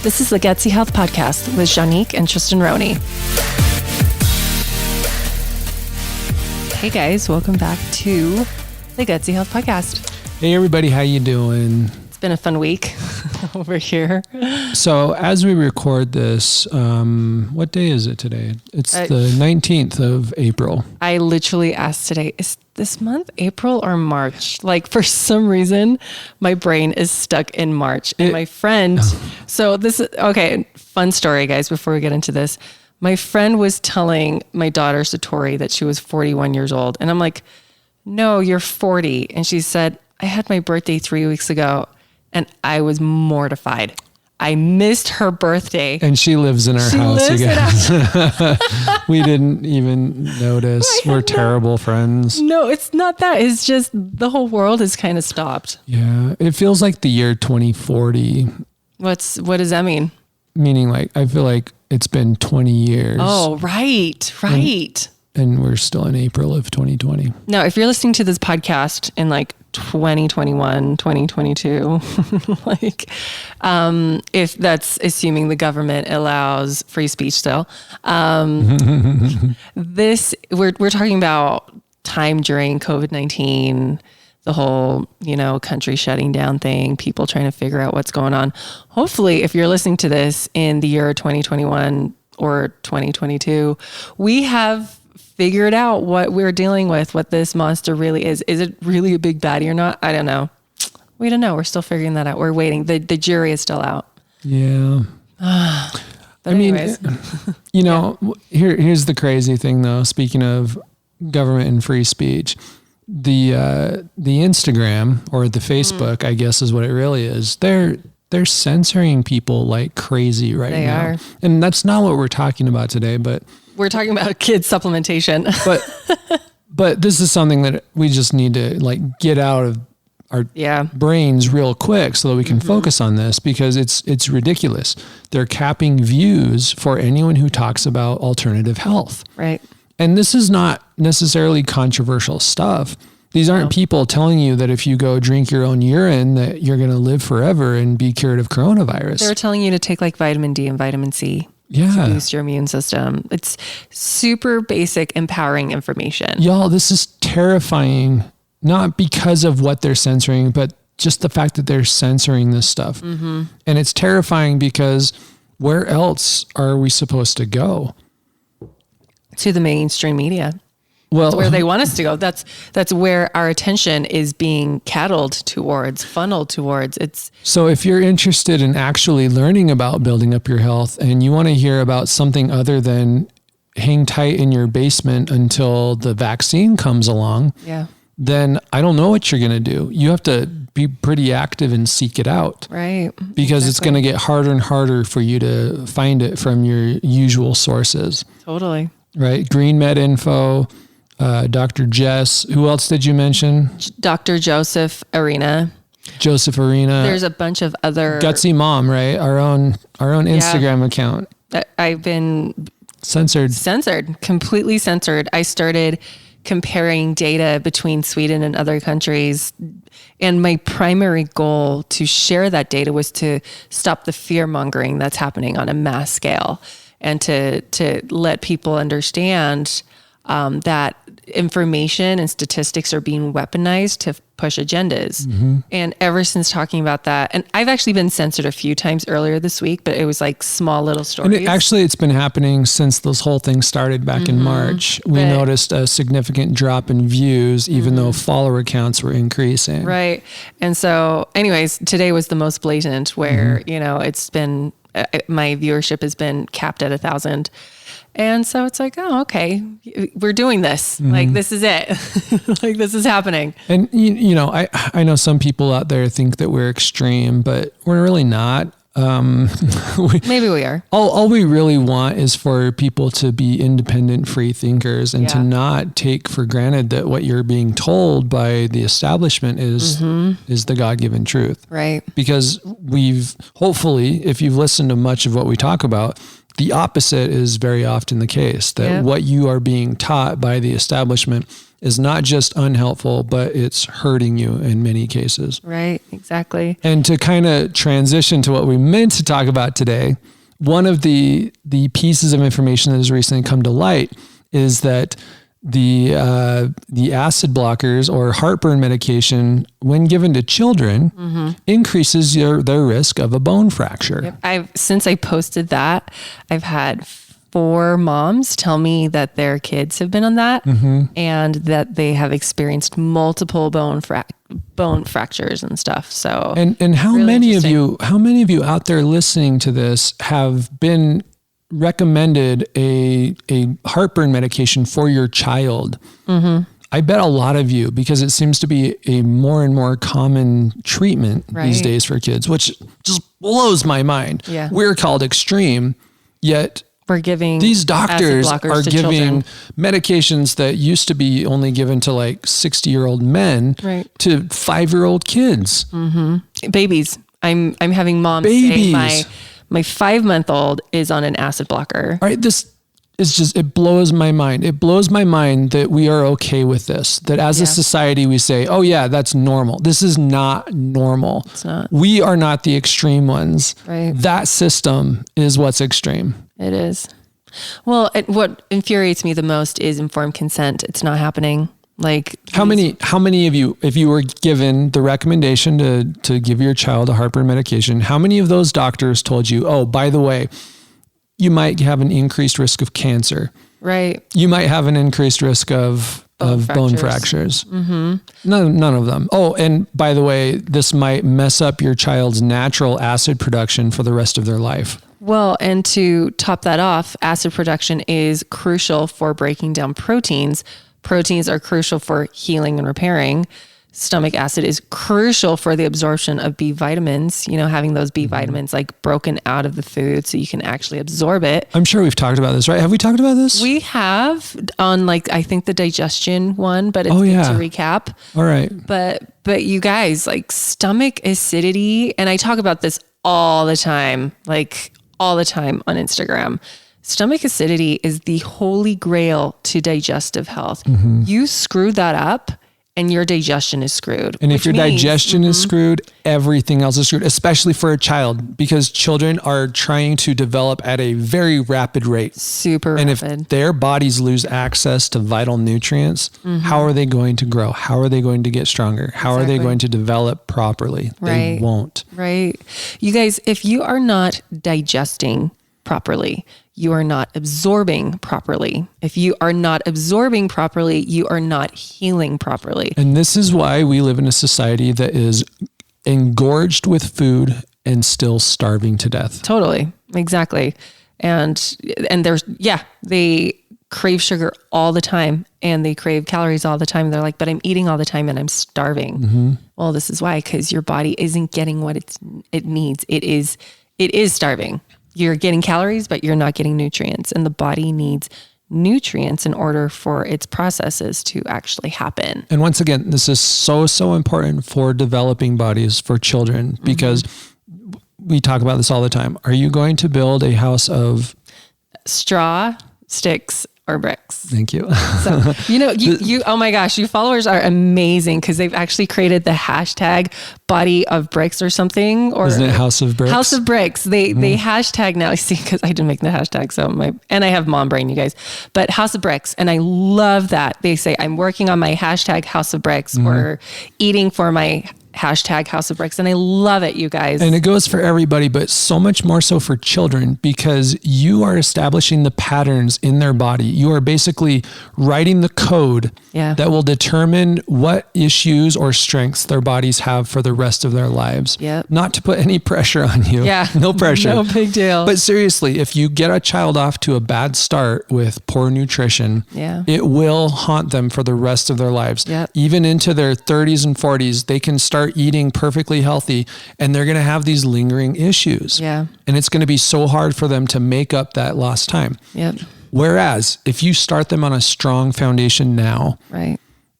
This is the Gutsy Health Podcast with Janique and Tristan Roney. Hey guys, welcome back to the Gutsy Health Podcast. Hey everybody, how you doing? It's been a fun week over here. So as we record this, what day is it today? It's the 19th of April. I literally asked today, is this month April or March? Like for some reason, my brain is stuck in March. And my friend, so this is, okay, fun story guys, before we get into this. My friend was telling my daughter Satori that she was 41 years old. And I'm like, no, you're 40. And she said, I had my birthday 3 weeks ago and I was mortified. I missed her birthday. And she lives in our house again. We didn't even notice. We're terrible friends. No, it's not that. It's just the whole world has kind of stopped. Yeah. It feels like the year 2040. What does that mean? Meaning like, I feel like it's been 20 years. Oh, right. And we're still in April of 2020. Now, if you're listening to this podcast in like 2021, 2022, like, if that's assuming the government allows free speech still, we're talking about time during COVID-19, the whole, country shutting down thing, people trying to figure out what's going on. Hopefully, if you're listening to this in the year 2021 or 2022, we have figured out what we're dealing with, what this monster really is. Is it really a big baddie or not? I don't know. We don't know. We're still figuring that out. We're waiting. The jury is still out. Yeah. Anyways. Here's the crazy thing though. Speaking of government and free speech, the Instagram or the Facebook, I guess is what it really is. They're censoring people like crazy right now. They are. And that's not what we're talking about today, but we're talking about kids supplementation. but this is something that we just need to like get out of our brains real quick so that we can focus on this, because it's ridiculous. They're capping views for anyone who talks about alternative health. Right. And this is not necessarily controversial stuff. These aren't people telling you that if you go drink your own urine that you're going to live forever and be cured of coronavirus. They're telling you to take like vitamin D and vitamin C. Yeah. To boost your immune system. It's super basic, empowering information. Y'all, this is terrifying, not because of what they're censoring, but just the fact that they're censoring this stuff. And it's terrifying because where else are we supposed to go? To the mainstream media. Well, that's where they want us to go. That's where our attention is being funneled towards. So if you're interested in actually learning about building up your health and you want to hear about something other than hang tight in your basement until the vaccine comes along, then I don't know what you're going to do. You have to be pretty active and seek it out. Right. Because it's going to get harder and harder for you to find it from your usual sources. Totally. Right. Green Med Info, Dr. Jess. Who else did you mention? Dr. Joseph Arena. There's a bunch of other Gutsy Mom, right? Our own Instagram account. I've been censored, completely censored. I started comparing data between Sweden and other countries. And my primary goal to share that data was to stop the fear mongering that's happening on a mass scale, and to let people understand that information and statistics are being weaponized to push agendas. And ever since talking about that, and I've actually been censored a few times earlier this week, but it was like small little stories. And it's been happening since this whole thing started back in March. We noticed a significant drop in views, even though follower counts were increasing. Right. And so anyways, today was the most blatant where, it's been, my viewership has been capped at 1,000. And so it's like, oh, okay, we're doing this. Like, this is it. Like, this is happening. And, I know some people out there think that we're extreme, but we're really not. Maybe we are. All we really want is for people to be independent, free thinkers and to not take for granted that what you're being told by the establishment is the God-given truth. Right. Because hopefully, if you've listened to much of what we talk about, the opposite is very often the case, that what you are being taught by the establishment is not just unhelpful, but it's hurting you in many cases. Right, exactly. And to kind of transition to what we meant to talk about today, one of the pieces of information that has recently come to light is that the acid blockers or heartburn medication, when given to children, increases their risk of a bone fracture. Yep. Since I posted that, I've had 4 moms tell me that their kids have been on that and that they have experienced multiple bone fractures and stuff. So, and how really many of you out there listening to this have been recommended a heartburn medication for your child? I bet a lot of you, because it seems to be a more and more common treatment these days for kids, which just blows my mind. Yeah. We're called extreme, yet we're giving these doctors are giving children medications that used to be only given to like 60-year-old men to 5-year-old kids. Babies. I'm having moms say my 5-month-old is on an acid blocker. All right. This is just, it blows my mind. It blows my mind that we are okay with this, that as a society we say, oh yeah, that's normal. This is not normal. It's not. We are not the extreme ones. Right. That system is what's extreme. It is. Well, what infuriates me the most is informed consent. It's not happening. Like how many of you, if you were given the recommendation to give your child a heartburn medication, how many of those doctors told you, oh, by the way, you might have an increased risk of cancer. Right. You might have an increased risk of bone fractures. None of them. Oh, and by the way, this might mess up your child's natural acid production for the rest of their life. Well, and to top that off, acid production is crucial for breaking down proteins. Proteins are crucial for healing and repairing. Stomach acid is crucial for the absorption of B vitamins, having those B vitamins like broken out of the food so you can actually absorb it. I'm sure we've talked about this, right? Have we talked about this? We have on I think the digestion one, but it's good to recap. All right. But you guys, stomach acidity, and I talk about this all the time, all the time on Instagram. Stomach acidity is the holy grail to digestive health. You screw that up and your digestion is screwed. And if your digestion is screwed, everything else is screwed, especially for a child, because children are trying to develop at a very rapid rate. Super and rapid. If their bodies lose access to vital nutrients, how are they going to grow? How are they going to get stronger? How are they going to develop properly? They won't. Right. You guys, if you are not digesting properly, you are not absorbing properly. If you are not absorbing properly, you are not healing properly. And this is why we live in a society that is engorged with food and still starving to death. Totally. Exactly. And they crave sugar all the time and they crave calories all the time. They're like, but I'm eating all the time and I'm starving. Well, this is why, because your body isn't getting what it needs. It is starving. You're getting calories, but you're not getting nutrients. And the body needs nutrients in order for its processes to actually happen. And once again, this is so important for developing bodies for children, because we talk about this all the time. Are you going to build a house of straw, sticks, or bricks? Thank you. So, you oh my gosh, you followers are amazing because they've actually created the hashtag body of bricks or something. Or isn't it House of Bricks? House of Bricks. They hashtag now. See, because I didn't make the hashtag. And I have mom brain, you guys, but House of Bricks. And I love that. They say, I'm working on my hashtag House of Bricks or eating for my hashtag House of Bricks. And I love it, you guys. And it goes for everybody, but so much more so for children, because you are establishing the patterns in their body. You are basically writing the code that will determine what issues or strengths their bodies have for the rest of their lives. Yep. Not to put any pressure on you. Yeah. No pressure. No big deal. But seriously, if you get a child off to a bad start with poor nutrition, it will haunt them for the rest of their lives. Yep. Even into their 30s and 40s, they can start eating perfectly healthy and they're going to have these lingering issues. Yeah. And it's going to be so hard for them to make up that lost time. Yep. Whereas if you start them on a strong foundation now,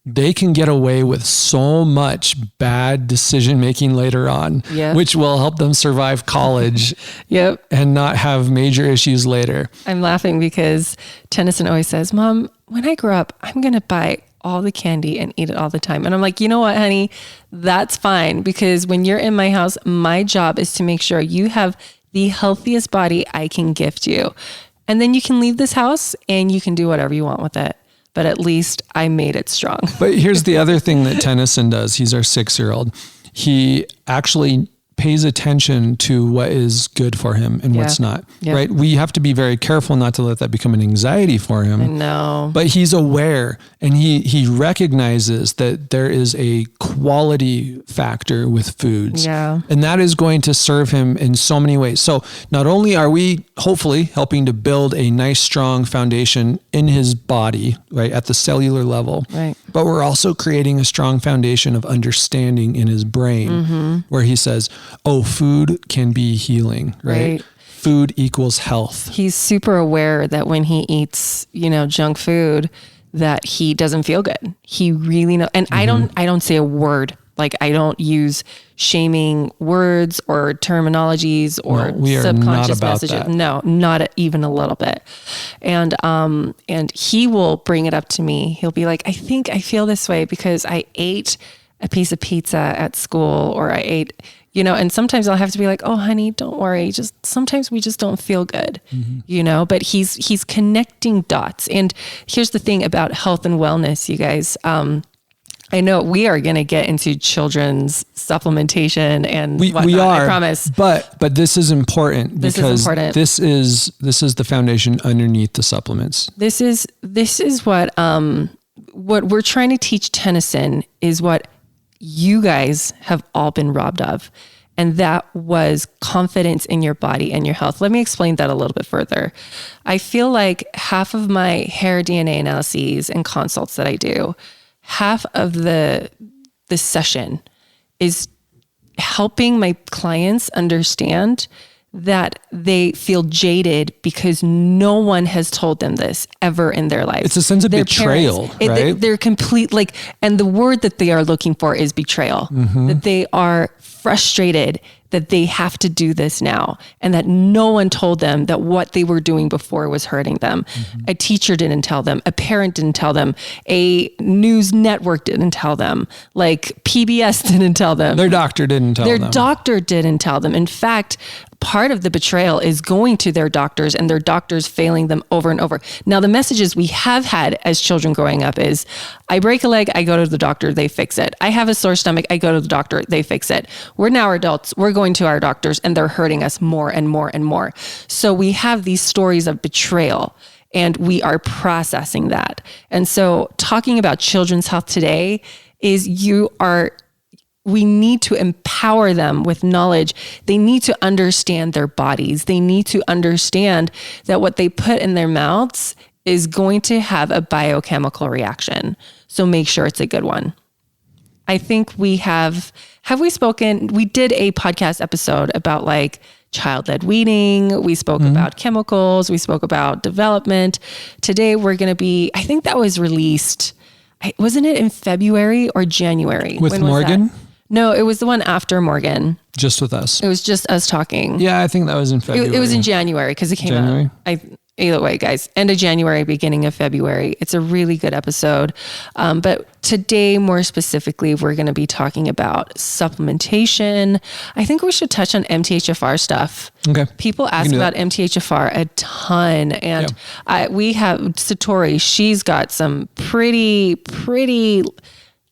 they can get away with so much bad decision making later on, which will help them survive college and not have major issues later. I'm laughing because Tennyson always says, Mom, when I grow up, I'm going to buy all the candy and eat it all the time. And I'm like, you know what, honey, that's fine. Because when you're in my house, my job is to make sure you have the healthiest body I can gift you. And then you can leave this house and you can do whatever you want with it. But at least I made it strong. But here's the other thing that Tennyson does. He's our 6-year-old. He actually pays attention to what is good for him and what's not, right? We have to be very careful not to let that become an anxiety for him. I know. But he's aware and he recognizes that there is a quality factor with foods. Yeah. And that is going to serve him in so many ways. So not only are we hopefully helping to build a nice, strong foundation in his body, right, at the cellular level, right, but we're also creating a strong foundation of understanding in his brain where he says, oh, food can be healing, right? Food equals health. He's super aware that when he eats, junk food, that he doesn't feel good. He really knows. And I don't say a word. Like I don't use shaming words or terminologies or subconscious messages. That. No, not even a little bit. And he will bring it up to me. He'll be like, I think I feel this way because I ate a piece of pizza at school, or I ate, and sometimes I'll have to be like, oh, honey, don't worry. Sometimes we just don't feel good, but he's connecting dots. And here's the thing about health and wellness, you guys. I know we are going to get into children's supplementation and whatnot, we are, I promise. But this is important this is the foundation underneath the supplements. This is what we're trying to teach Tennyson is what you guys have all been robbed of. And that was confidence in your body and your health. Let me explain that a little bit further. I feel like half of my hair DNA analyses and consults that I do, half of the session is helping my clients understand that they feel jaded because no one has told them this ever in their life. It's a sense of betrayal, right? They're complete, and the word that they are looking for is betrayal, that they are frustrated that they have to do this now and that no one told them that what they were doing before was hurting them. A teacher didn't tell them, a parent didn't tell them, a news network didn't tell them, like PBS didn't tell them. Their doctor didn't tell them. Their doctor didn't tell them. In fact, part of the betrayal is going to their doctors and their doctors failing them over and over. Now, the messages we have had as children growing up is, I break a leg, I go to the doctor, they fix it. I have a sore stomach, I go to the doctor, they fix it. We're now adults, we're going to our doctors and they're hurting us more and more and more. So we have these stories of betrayal and we are processing that. And so talking about children's health today is we need to empower them with knowledge. They need to understand their bodies. They need to understand that what they put in their mouths is going to have a biochemical reaction. So make sure it's a good one. I think we have we spoken? We did a podcast episode about child-led weaning. We spoke about chemicals. We spoke about development. Today we're going to be, I think that was released, wasn't it in February or January? With Morgan? No, it was the one after Morgan. Just with us. It was just us talking. Yeah, I think that was in February. It was in January because it came out. Either way, guys, end of January, beginning of February. It's a really good episode. But today, more specifically, we're going to be talking about supplementation. I think we should touch on MTHFR stuff. Okay. People ask about MTHFR a ton. And we have Satori. She's got some pretty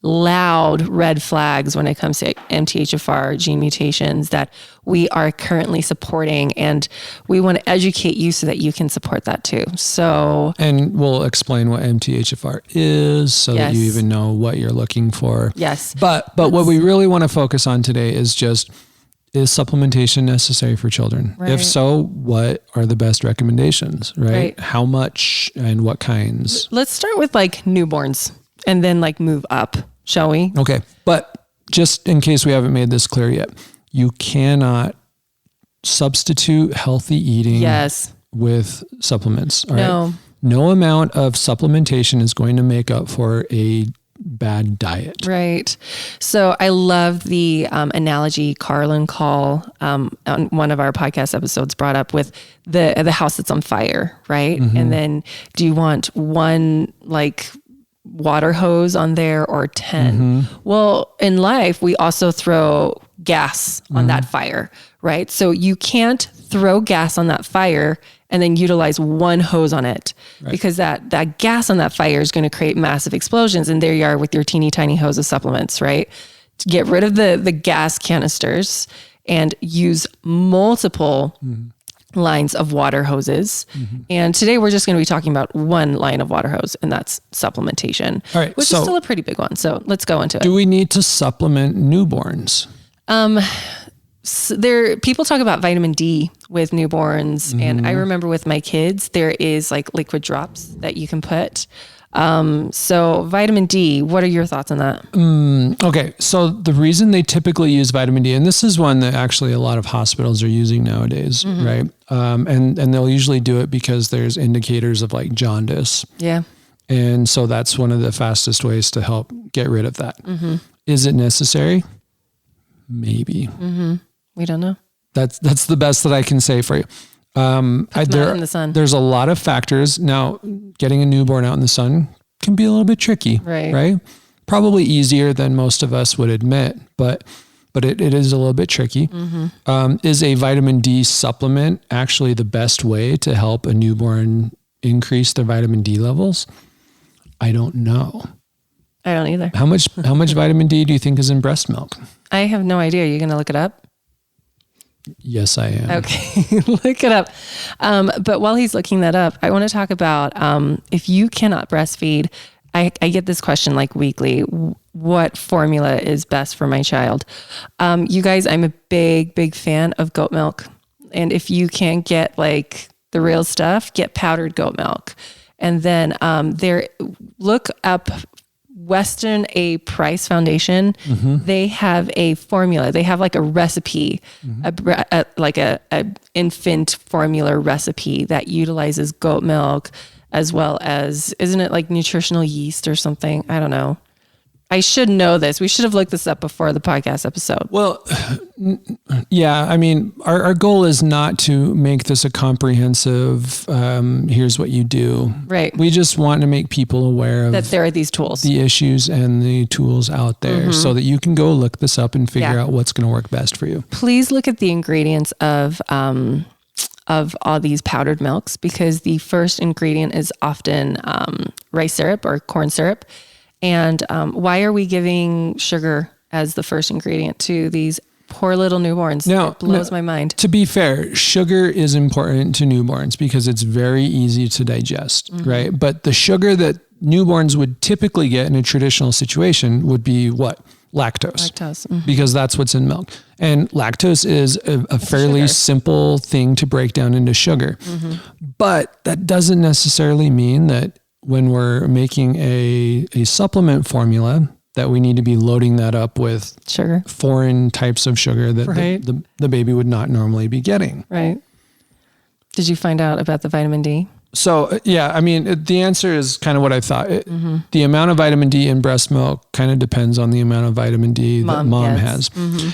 loud red flags when it comes to MTHFR gene mutations that we are currently supporting, and we want to educate you so that you can support that too. So, and we'll explain what MTHFR is so that you even know what you're looking for. Yes. But what we really want to focus on today is supplementation necessary for children? Right. If so, what are the best recommendations, right? How much and what kinds? Let's start with newborns and then move up. Shall we? Okay. But just in case we haven't made this clear yet, you cannot substitute healthy eating with supplements. All right? No amount of supplementation is going to make up for a bad diet. Right. So I love the analogy Carlin Call on one of our podcast episodes brought up with the house that's on fire, right? And then do you want one water hose on there or 10. Well, in life, we also throw gas on that fire, right? So you can't throw gas on that fire and then utilize one hose on it, because that gas on that fire is going to create massive explosions. And there you are with your teeny tiny hose of supplements, right? To get rid of the gas canisters and use multiple lines of water hoses. And today we're just going to be talking about one line of water hose, and that's supplementation, which is still a pretty big one. So let's go into it. Do we need to supplement newborns? So people talk about vitamin D with newborns. And I remember with my kids, there is like liquid drops that you can put. So vitamin D, what are your thoughts on that? Okay. So the reason they typically use vitamin D, and this is one that actually a lot of hospitals are using nowadays, right? And they'll usually do it because there's indicators of like jaundice. Yeah. And so that's one of the fastest ways to help get rid of that. Is it necessary? Maybe. We don't know. That's the best that I can say for you. In the sun. There's a lot of factors. Now, getting a newborn out in the sun can be a little bit tricky, right? Probably easier than most of us would admit, but it is a little bit tricky. Is a vitamin D supplement actually the best way to help a newborn increase their vitamin D levels? I don't know. I don't either. How much vitamin D do you think is in breast milk? I have no idea. Are you going to look it up? Yes, I am. Okay, look it up. But while he's looking that up, I want to talk about if you cannot breastfeed. I get this question like weekly. What formula is best for my child? You guys, I'm a big fan of goat milk. And if you can't get like the real stuff, get powdered goat milk. And then look up Western A. Price Foundation. They have a formula. They have like a recipe, like a infant formula recipe that utilizes goat milk, as well as, isn't it like nutritional yeast or something? I don't know. I should know this. We should have looked this up before the podcast episode. Well, yeah, I mean, our goal is not to make this a comprehensive, here's what you do. Right. We just want to make people aware of that there are these tools, the issues and the tools out there so that you can go look this up and figure out what's going to work best for you. Please look at the ingredients of all these powdered milks, because the first ingredient is often rice syrup or corn syrup. And why are we giving sugar as the first ingredient to these poor little newborns? It blows my mind. To be fair, sugar is important to newborns because it's very easy to digest, right? But the sugar that newborns would typically get in a traditional situation would be what? Lactose. Because that's what's in milk. And lactose is a fairly simple thing to break down into sugar. But that doesn't necessarily mean that when we're making a supplement formula that we need to be loading that up with sugar, foreign types of sugar that the baby would not normally be getting. Right. Did you find out about the vitamin D? So, yeah, I mean, the answer is kind of what I thought. The amount of vitamin D in breast milk kind of depends on the amount of vitamin D that mom has.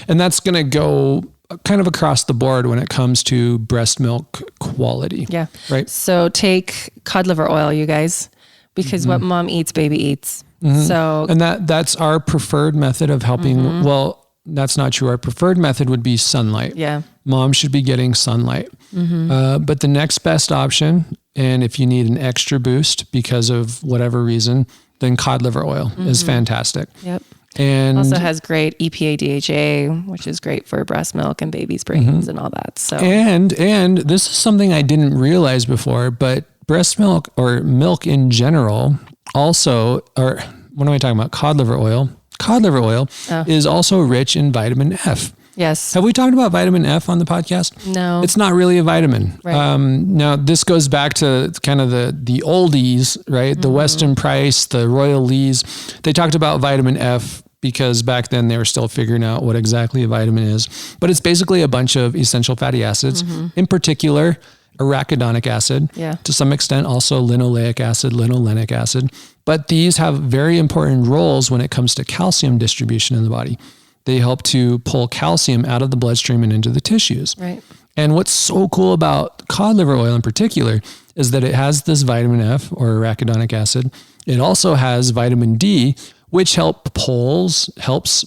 And that's going to go kind of across the board when it comes to breast milk quality. Yeah. Right. So take cod liver oil, you guys, because what mom eats, baby eats. So, and that's our preferred method of helping. Well, that's not true. Our preferred method would be sunlight. Yeah. Mom should be getting sunlight. But the next best option, and if you need an extra boost because of whatever reason, then cod liver oil is fantastic. Yep. And also has great EPA DHA, which is great for breast milk and babies' brains and all that. So and this is something I didn't realize before, but breast milk or milk in general also, or what am I talking about? Cod liver oil. Cod liver oil is also rich in vitamin F. Yes. Have we talked about vitamin F on the podcast? No. It's not really a vitamin. Right. Now, this goes back to kind of the oldies, right? The Weston Price, the Royal Lees. They talked about vitamin F because back then they were still figuring out what exactly a vitamin is. But it's basically a bunch of essential fatty acids, in particular, arachidonic acid, to some extent also linoleic acid, linolenic acid. But these have very important roles when it comes to calcium distribution in the body. They help to pull calcium out of the bloodstream and into the tissues. Right. And what's so cool about cod liver oil in particular is that it has this vitamin F or arachidonic acid, It also has vitamin D, which helps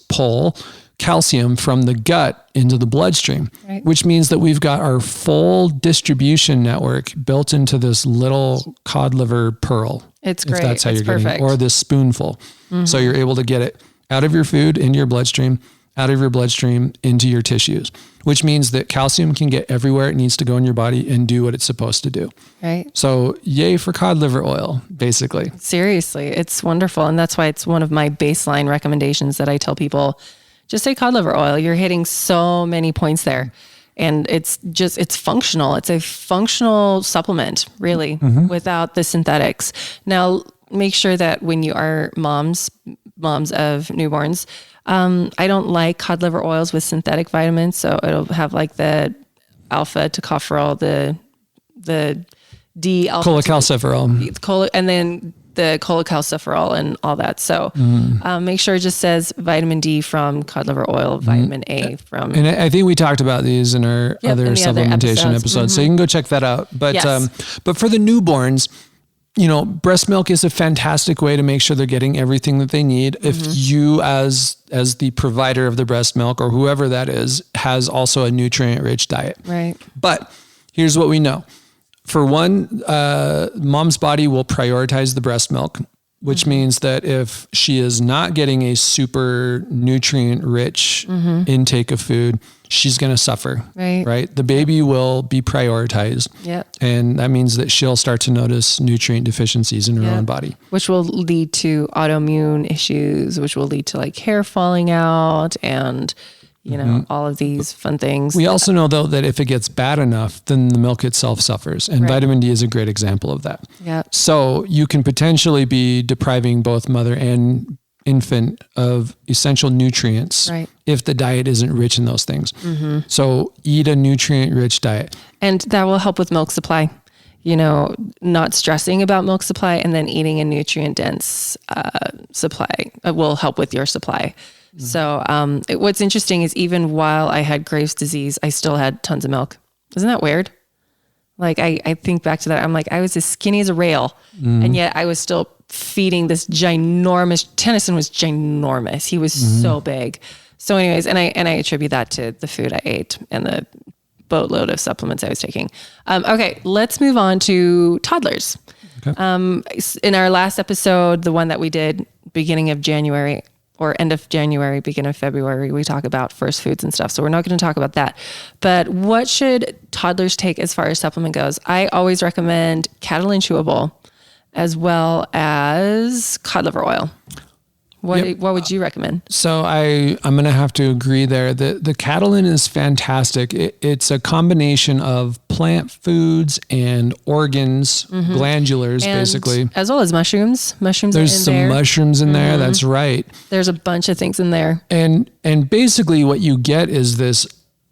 pull calcium from the gut into the bloodstream, which means that we've got our full distribution network built into this little cod liver pearl. It's great. If that's how it's you're perfect. getting it, or this spoonful. So you're able to get it out of your food, into your bloodstream, out of your bloodstream, into your tissues, which means that calcium can get everywhere it needs to go in your body and do what it's supposed to do. Right. So yay for cod liver oil, basically. Seriously, it's wonderful. And that's why it's one of my baseline recommendations that I tell people, just say cod liver oil. You're hitting so many points there. And it's functional. It's a functional supplement, really, without the synthetics. Now, make sure that when you are moms of newborns, I don't like cod liver oils with synthetic vitamins. So it'll have like the alpha tocopherol, the D alpha cholecalciferol, and then the cholecalciferol and all that. So make sure it just says vitamin D from cod liver oil, vitamin A from. And I think we talked about these in our other supplementation episodes. So you can go check that out. But but for the newborns, breast milk is a fantastic way to make sure they're getting everything that they need. If you as the provider of the breast milk or whoever that is, has also a nutrient rich diet. Right. But here's what we know. For one, mom's body will prioritize the breast milk, which means that if she is not getting a super nutrient rich intake of food, she's going to suffer. Right. The baby will be prioritized. Yep. And that means that she'll start to notice nutrient deficiencies in her own body, which will lead to autoimmune issues, which will lead to like hair falling out and all of these fun things. We also know though that if it gets bad enough, then the milk itself suffers. And vitamin D is a great example of that. Yeah. So you can potentially be depriving both mother and infant of essential nutrients if the diet isn't rich in those things. So eat a nutrient rich diet. And that will help with milk supply. Not stressing about milk supply and then eating a nutrient dense supply will help with your supply. So what's interesting is even while I had Graves' disease, I still had tons of milk. Isn't that weird? Like I think back to that. I'm like, I was as skinny as a rail and yet I was still feeding this Tennyson was ginormous. He was so big. So anyways, and I attribute that to the food I ate and the boatload of supplements I was taking. Okay, let's move on to toddlers. Okay. In our last episode, the one that we did beginning of January or end of January, beginning of February, we talk about first foods and stuff. So we're not going to talk about that. But what should toddlers take as far as supplement goes? I always recommend Catalin Chewable as well as cod liver oil. What would you recommend? So I'm going to have to agree there. The Catalin is fantastic. It's a combination of plant foods and organs, glandulars, and basically. As well as mushrooms. There's some mushrooms in there. That's right. There's a bunch of things in there. And basically what you get is this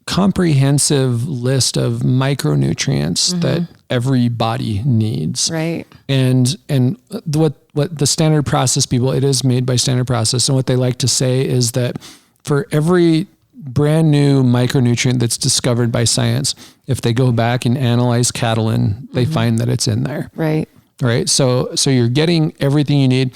comprehensive list of micronutrients that every body needs. Right. And what the Standard Process people, it is made by Standard Process. And what they like to say is that for every brand new micronutrient that's discovered by science, if they go back and analyze Catalin, they find that it's in there. Right. Right. So you're getting everything you need.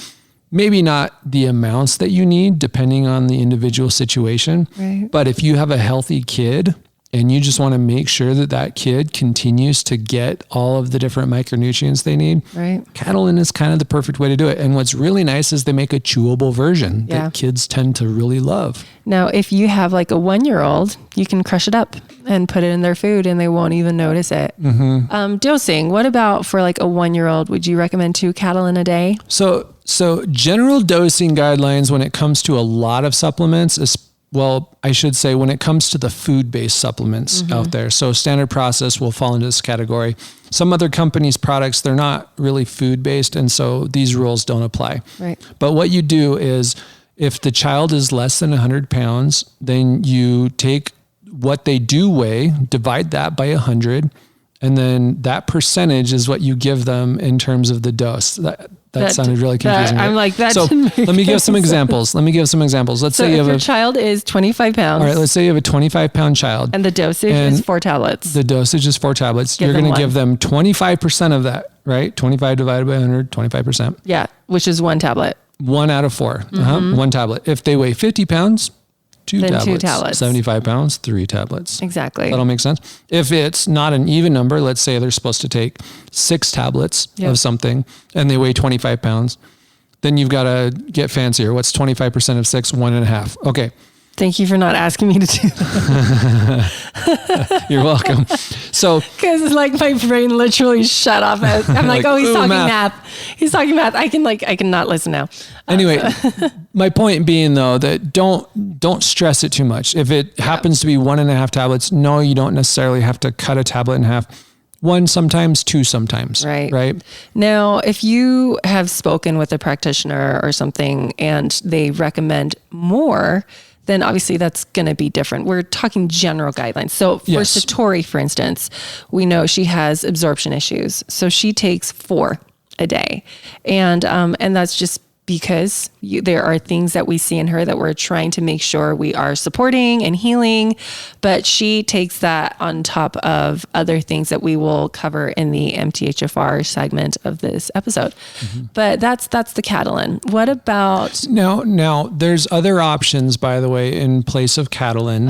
Maybe not the amounts that you need, depending on the individual situation. Right. But if you have a healthy kid and you just want to make sure that kid continues to get all of the different micronutrients they need, right, Catalin is kind of the perfect way to do it. And what's really nice is they make a chewable version that kids tend to really love. Now, if you have like a 1-year-old, you can crush it up and put it in their food and they won't even notice it. Dosing, what about for like a 1-year-old? Would you recommend 2 Catalin a day? So general dosing guidelines when it comes to a lot of supplements is, well, I should say when it comes to the food-based supplements out there. So Standard Process will fall into this category. Some other companies' products, they're not really food-based, and so these rules don't apply. Right. But what you do is if the child is less than 100 pounds, then you take what they do weigh, divide that by 100, and then that percentage is what you give them in terms of the dose. That sounded really confusing. I'm like, that. So let me give some examples. Let's say you have your child is 25 pounds. All right, let's say you have a 25-pound child. And the dosage is 4 tablets. The dosage is 4 tablets. You're going to give them 25% of that, right? 25 divided by 100, 25%. Yeah, which is 1 tablet. 1 out of 4. 1 tablet. If they weigh 50 pounds, 2 tablets. 2 tablets. 75 pounds, 3 tablets. Exactly. That'll make sense. If it's not an even number, let's say they're supposed to take 6 tablets of something and they weigh 25 pounds, then you've got to get fancier. What's 25% of 6? 1.5. Okay. Thank you for not asking me to do that. You're welcome. So, because like my brain literally shut off. I'm like, oh, he's talking math. He's talking math. I can not listen now. Anyway, my point being though, that don't stress it too much. If it happens to be 1.5 tablets, no, you don't necessarily have to cut a tablet in half. 1 sometimes, 2 sometimes. Right. Now, if you have spoken with a practitioner or something and they recommend more, then obviously that's going to be different. We're talking general guidelines. So for Satori, for instance, we know she has absorption issues. So she takes 4 a day. And that's just because there are things that we see in her that we're trying to make sure we are supporting and healing, but she takes that on top of other things that we will cover in the MTHFR segment of this episode. But that's the Catalin. What about now there's other options, by the way, in place of Catalin.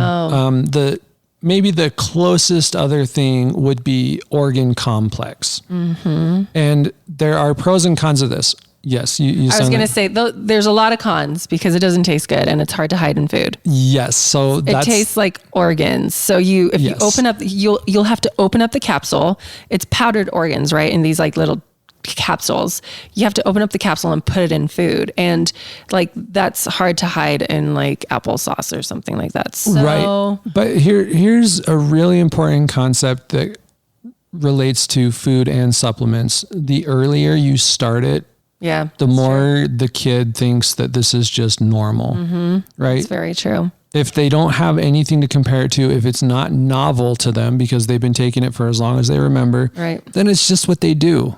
Maybe the closest other thing would be organ complex. And there are pros and cons of this. Yes. I was going to say, there's a lot of cons because it doesn't taste good and it's hard to hide in food. Yes. So it tastes like organs. So if you open up, you'll have to open up the capsule. It's powdered organs, right? In these like little capsules. You have to open up the capsule and put it in food. And like, that's hard to hide in like applesauce or something like that. So, right. But here's a really important concept that relates to food and supplements. The earlier you start it, the more the kid thinks that this is just normal, right? It's very true. If they don't have anything to compare it to, if it's not novel to them because they've been taking it for as long as they remember, then it's just what they do.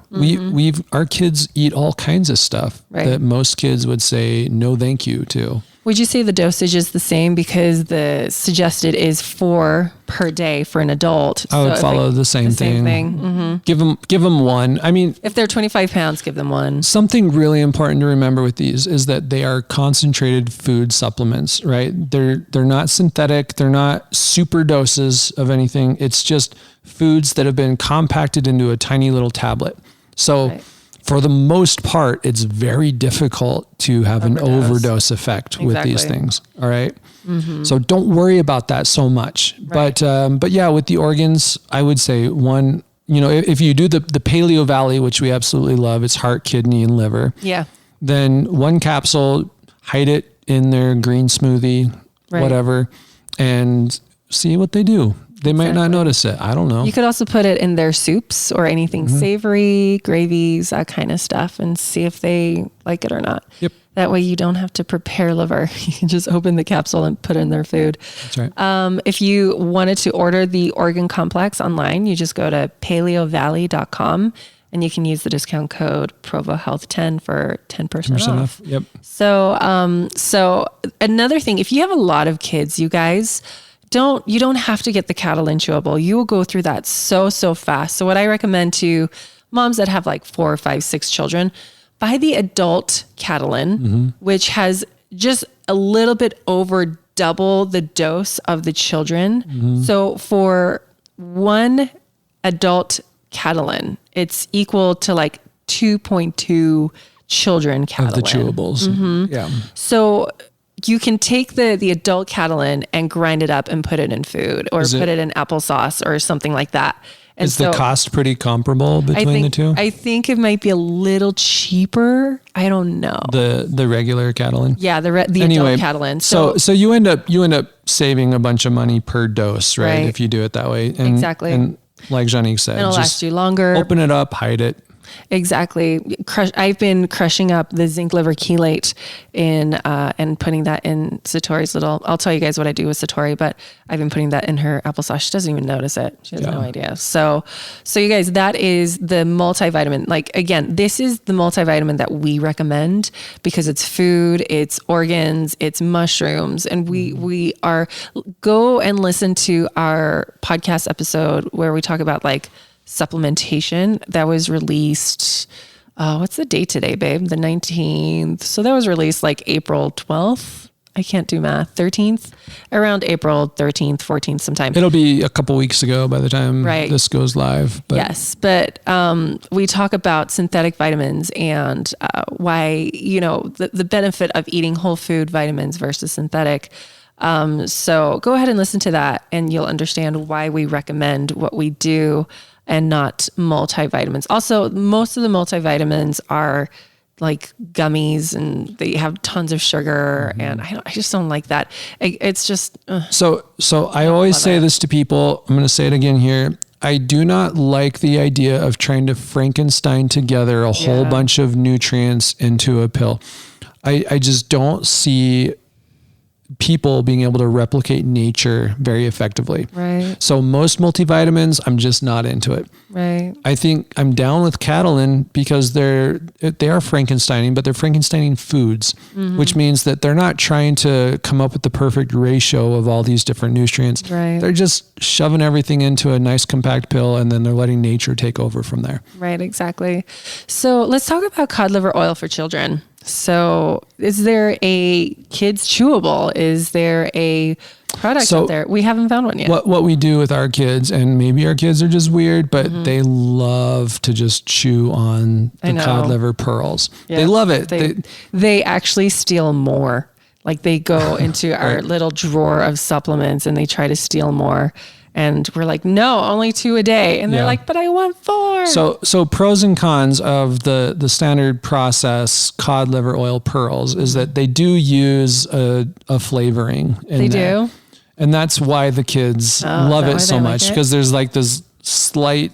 Our kids eat all kinds of stuff that most kids would say no thank you to. Would you say the dosage is the same because the suggested is 4 per day for an adult? I would follow the same thing. Give them 1. I mean, if they're 25 pounds, give them 1. Something really important to remember with these is that they are concentrated food supplements, right? They're not synthetic. They're not super doses of anything. It's just foods that have been compacted into a tiny little tablet. So for the most part, it's very difficult to have an overdose effect with these things. All right. So don't worry about that so much. But yeah, with the organs, I would say 1, if you do the Paleo Valley, which we absolutely love, it's heart, kidney, and liver. Yeah. Then 1 capsule, hide it in their green smoothie, whatever, and see what they do. They might not notice it. I don't know. You could also put it in their soups or anything savory, gravies, that kind of stuff, and see if they like it or not. Yep. That way you don't have to prepare liver. You can just open the capsule and put it in their food. That's right. If you wanted to order the organ complex online, you just go to paleovalley.com and you can use the discount code ProvoHealth10 for 10% off. Yep. So another thing, if you have a lot of kids, you guys, you don't have to get the Catalin chewable. You will go through that so fast. So what I recommend to moms that have like 4, 5, 6 children, buy the adult Catalin, which has just a little bit over double the dose of the children. So for 1 adult Catalin, it's equal to like 2.2 children Catalin. Of the chewables. Yeah. So you can take the adult Catalin and grind it up and put it in food or put it in applesauce or something like that. And is the cost pretty comparable between the two? I think it might be a little cheaper. I don't know. The regular Catalin? Yeah, the adult Catalin. So you end up saving a bunch of money per dose, right? If you do it that way. And, exactly. And like Janique said, it'll last you longer. Open it up, hide it. Exactly. I've been crushing up the zinc liver chelate and putting that in Satori's I'll tell you guys what I do with Satori, but I've been putting that in her applesauce. She doesn't even notice it. She has no idea. So you guys, that is the multivitamin. Like, again, this is the multivitamin that we recommend because it's food, it's organs, it's mushrooms. And go and listen to our podcast episode where we talk about like supplementation that was released. What's the date today, babe? The 19th. So that was released like April 12th. I can't do math. 13th, around April 13th, 14th sometime. It'll be a couple weeks ago by the time this goes live. But. Yes. But we talk about synthetic vitamins and why, the benefit of eating whole food vitamins versus synthetic. So go ahead and listen to that and you'll understand why we recommend what we do and not multivitamins. Also, most of the multivitamins are like gummies and they have tons of sugar and I just don't like that. It's just... So I always say this to people. I'm going to say it again here. I do not like the idea of trying to Frankenstein together a whole bunch of nutrients into a pill. I just don't see people being able to replicate nature very effectively. Right. So most multivitamins, I'm just not into it. Right. I think I'm down with Catalin because they are Frankensteining, but they're Frankensteining foods, which means that they're not trying to come up with the perfect ratio of all these different nutrients. Right. They're just shoving everything into a nice compact pill and then they're letting nature take over from there. Right. Exactly. So let's talk about cod liver oil for children. So is there a kids chewable? Is there a product out there? We haven't found one yet. What we do with our kids, and maybe our kids are just weird, but they love to just chew on the cod liver pearls. Yeah. They love it. They actually steal more. Like they go into our little drawer of supplements and they try to steal more. And we're like, no, only 2 a day. And they're like, but I want 4. So pros and cons of the standard process cod liver oil pearls is that they do use a flavoring in there. And that's why the kids love it so much because there's like this slight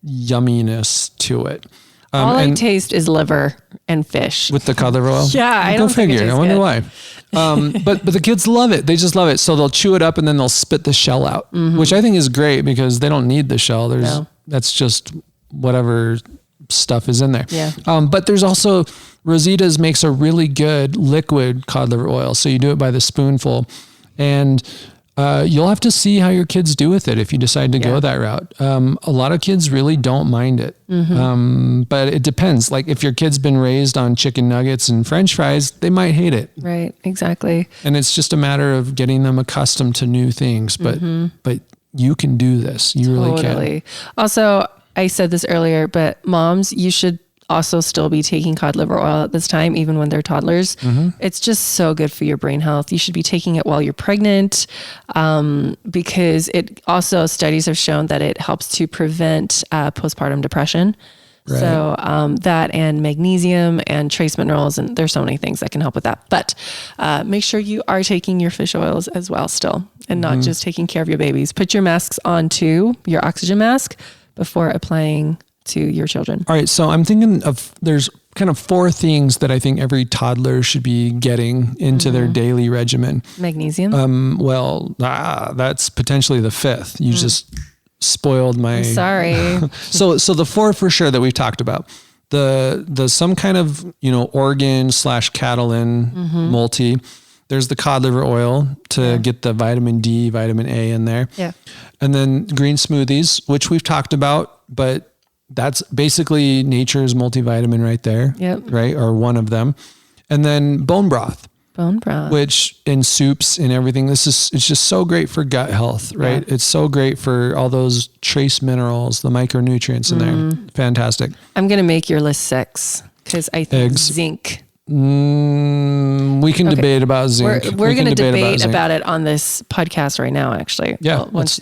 yumminess to it. All I taste is liver and fish. With the cod liver oil? Yeah, I don't figure. think it I wonder why. But the kids love it. They just love it. So they'll chew it up and then they'll spit the shell out, which I think is great because they don't need the shell. That's just whatever stuff is in there. Yeah. But there's also Rosita's makes a really good liquid cod liver oil. So you do it by the spoonful and you'll have to see how your kids do with it if you decide to go that route. A lot of kids really don't mind it. But it depends. Like if your kid's been raised on chicken nuggets and French fries, they might hate it. Right, exactly. And it's just a matter of getting them accustomed to new things. But you can do this. You really can. Also, I said this earlier, but moms, you should also still be taking cod liver oil at this time, even when they're toddlers. It's just so good for your brain health. You should be taking it while you're pregnant because it also, studies have shown that it helps to prevent postpartum depression. Right. So that and magnesium and trace minerals, and there's so many things that can help with that. But make sure you are taking your fish oils as well still and not just taking care of your babies. Put your masks on too, your oxygen mask, before applying to your children. All right. So I'm thinking of, there's kind of 4 things that I think every toddler should be getting into their daily regimen. Magnesium. That's potentially the 5th. You just spoiled my... I'm sorry. So the 4 for sure that we've talked about, the some kind of, organ / Catalin multi. There's the cod liver oil to get the vitamin D, vitamin A in there. Yeah. And then green smoothies, which we've talked about, but that's basically nature's multivitamin right there. Yep. Right. Or one of them. And then bone broth. Bone broth. Which in soups and everything, it's just so great for gut health, right? Yeah. It's so great for all those trace minerals, the micronutrients in there. Fantastic. I'm going to make your list 6 because I think zinc. We can debate about zinc. We're going to debate about it on this podcast right now, actually. Yeah. Let's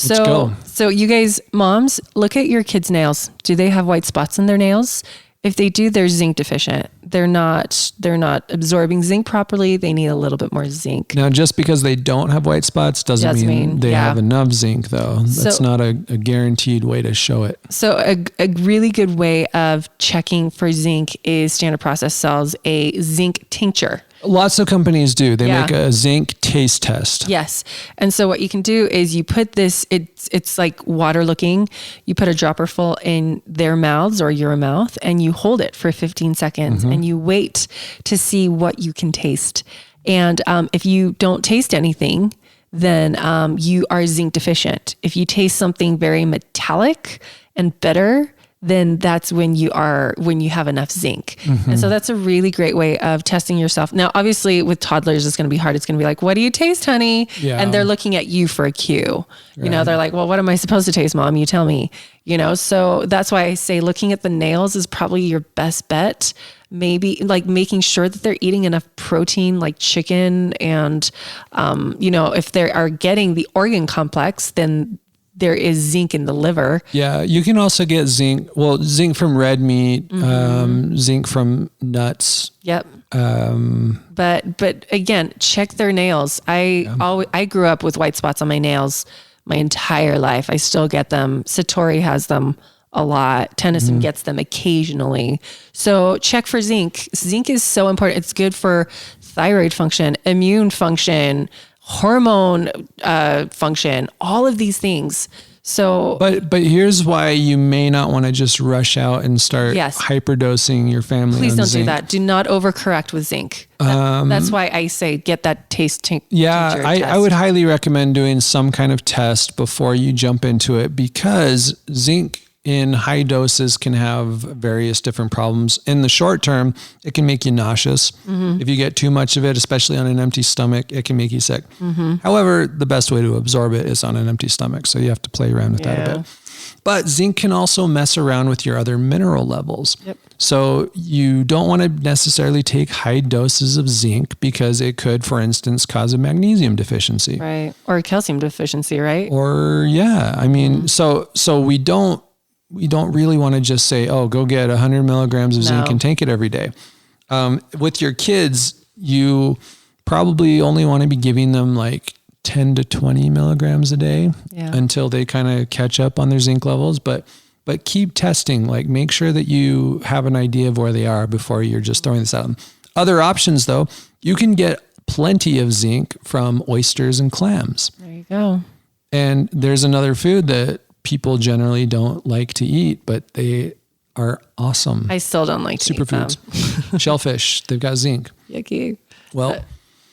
go. So you guys, moms, look at your kids' nails. Do they have white spots in their nails? If they do, they're zinc deficient. They're not absorbing zinc properly. They need a little bit more zinc. Now, just because they don't have white spots doesn't mean they have enough zinc, though. That's not a guaranteed way to show it. So a really good way of checking for zinc is Standard Process sells a zinc tincture. Lots of companies do. They make a zinc taste test. Yes. And so what you can do is you put this, it's like water looking. You put a dropper full in their mouths or your mouth and you hold it for 15 seconds and you wait to see what you can taste. And if you don't taste anything, then you are zinc deficient. If you taste something very metallic and bitter, then that's when you have enough zinc. And so that's a really great way of testing yourself. Now, obviously with toddlers, it's going to be hard. It's going to be like, what do you taste, honey? Yeah. And they're looking at you for a cue. Right. You know, they're like, well, what am I supposed to taste, Mom? You tell me, you know? So that's why I say looking at the nails is probably your best bet. Maybe like making sure that they're eating enough protein like chicken and, you know, if they are getting the organ complex, then there is zinc in the liver. Yeah, you can also get zinc. Well, zinc from red meat, zinc from nuts. Yep. But again, check their nails. I grew up with white spots on my nails my entire life. I still get them. Satori has them a lot. Tennyson gets them occasionally. So check for zinc. Zinc is so important. It's good for thyroid function, immune function, hormone function, all of these things. So, but here's why you may not want to just rush out and start hyperdosing your family. Please don't zinc. do that. Do not overcorrect with zinc. That's why I say get that taste. I would highly recommend doing some kind of test before you jump into it, because zinc in high doses can have various different problems. In the short term, it can make you nauseous. If you get too much of it, especially on an empty stomach, it can make you sick. However, the best way to absorb it is on an empty stomach. So you have to play around with that a bit. But zinc can also mess around with your other mineral levels. So you don't want to necessarily take high doses of zinc because it could, for instance, cause a magnesium deficiency. Right. Or a calcium deficiency, right? Or I mean, so we don't really want to just say, oh, go get 100 milligrams of zinc and take it every day. With your kids, you probably only want to be giving them like 10 to 20 milligrams a day until they kind of catch up on their zinc levels. But keep testing, like make sure that you have an idea of where they are before you're just throwing this out. Other options though, you can get plenty of zinc from oysters and clams. There you go. And there's another food that people generally don't like to eat, but they are awesome. I still don't like to eat them. Superfoods. Shellfish, they've got zinc. Yucky. Well,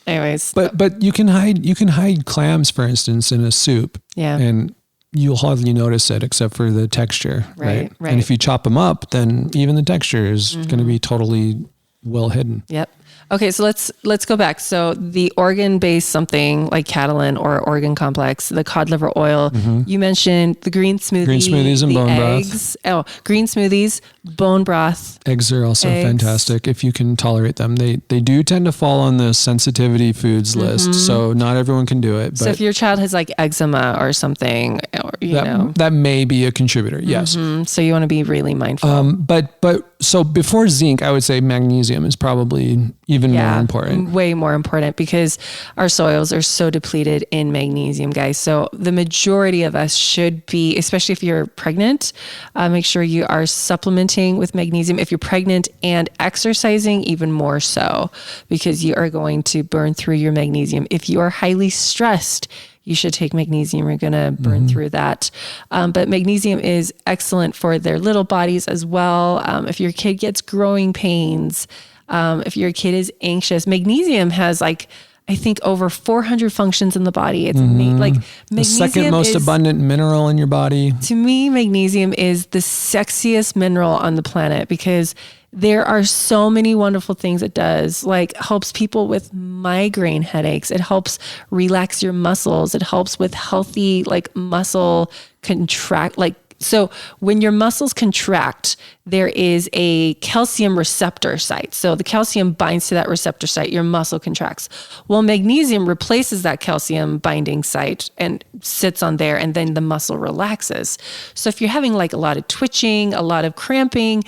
anyways. But you can hide clams, for instance, in a soup. Yeah. And you'll hardly notice it except for the texture. Right. Right. And if you chop them up, then even the texture is going to be totally well hidden. Yep. Okay, so let's go back. So the organ-based something like Catalin or organ complex, the cod liver oil. You mentioned the green smoothies and bone eggs. broth. Oh, green smoothies, bone broth. Eggs are also fantastic if you can tolerate them. They do tend to fall on the sensitivity foods list, so not everyone can do it. But so if your child has like eczema or something, or, that may be a contributor. Yes. So you want to be really mindful. But so before zinc, I would say magnesium is probably even more important. Way more important, because our soils are so depleted in magnesium, guys. So the majority of us should be, especially if you're pregnant, make sure you are supplementing with magnesium. If you're pregnant and exercising, even more so, because you are going to burn through your magnesium. If you are highly stressed, you should take magnesium. You're going to burn through that. But magnesium is excellent for their little bodies as well. If your kid gets growing pains, if your kid is anxious, magnesium has I think over 400 functions in the body. It's like magnesium, the second most abundant mineral in your body. To me, magnesium is the sexiest mineral on the planet, because there are so many wonderful things it does, like helps people with migraine headaches. It helps relax your muscles. It helps with healthy muscle contract. So when your muscles contract, there is a calcium receptor site. So the calcium binds to that receptor site, your muscle contracts. Well, magnesium replaces that calcium binding site and sits on there, and then the muscle relaxes. So if you're having a lot of twitching, a lot of cramping,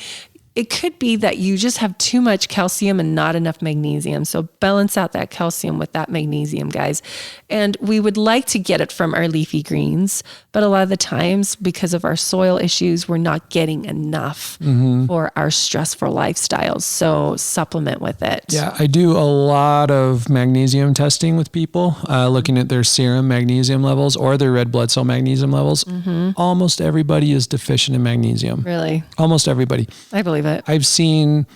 it could be that you just have too much calcium and not enough magnesium. So balance out that calcium with that magnesium, guys. And we would like to get it from our leafy greens, but a lot of the times because of our soil issues, we're not getting enough for our stressful lifestyles. So supplement with it. Yeah, I do a lot of magnesium testing with people, looking at their serum magnesium levels or their red blood cell magnesium levels. Almost everybody is deficient in magnesium. Really? Almost everybody. I believe it. I've seen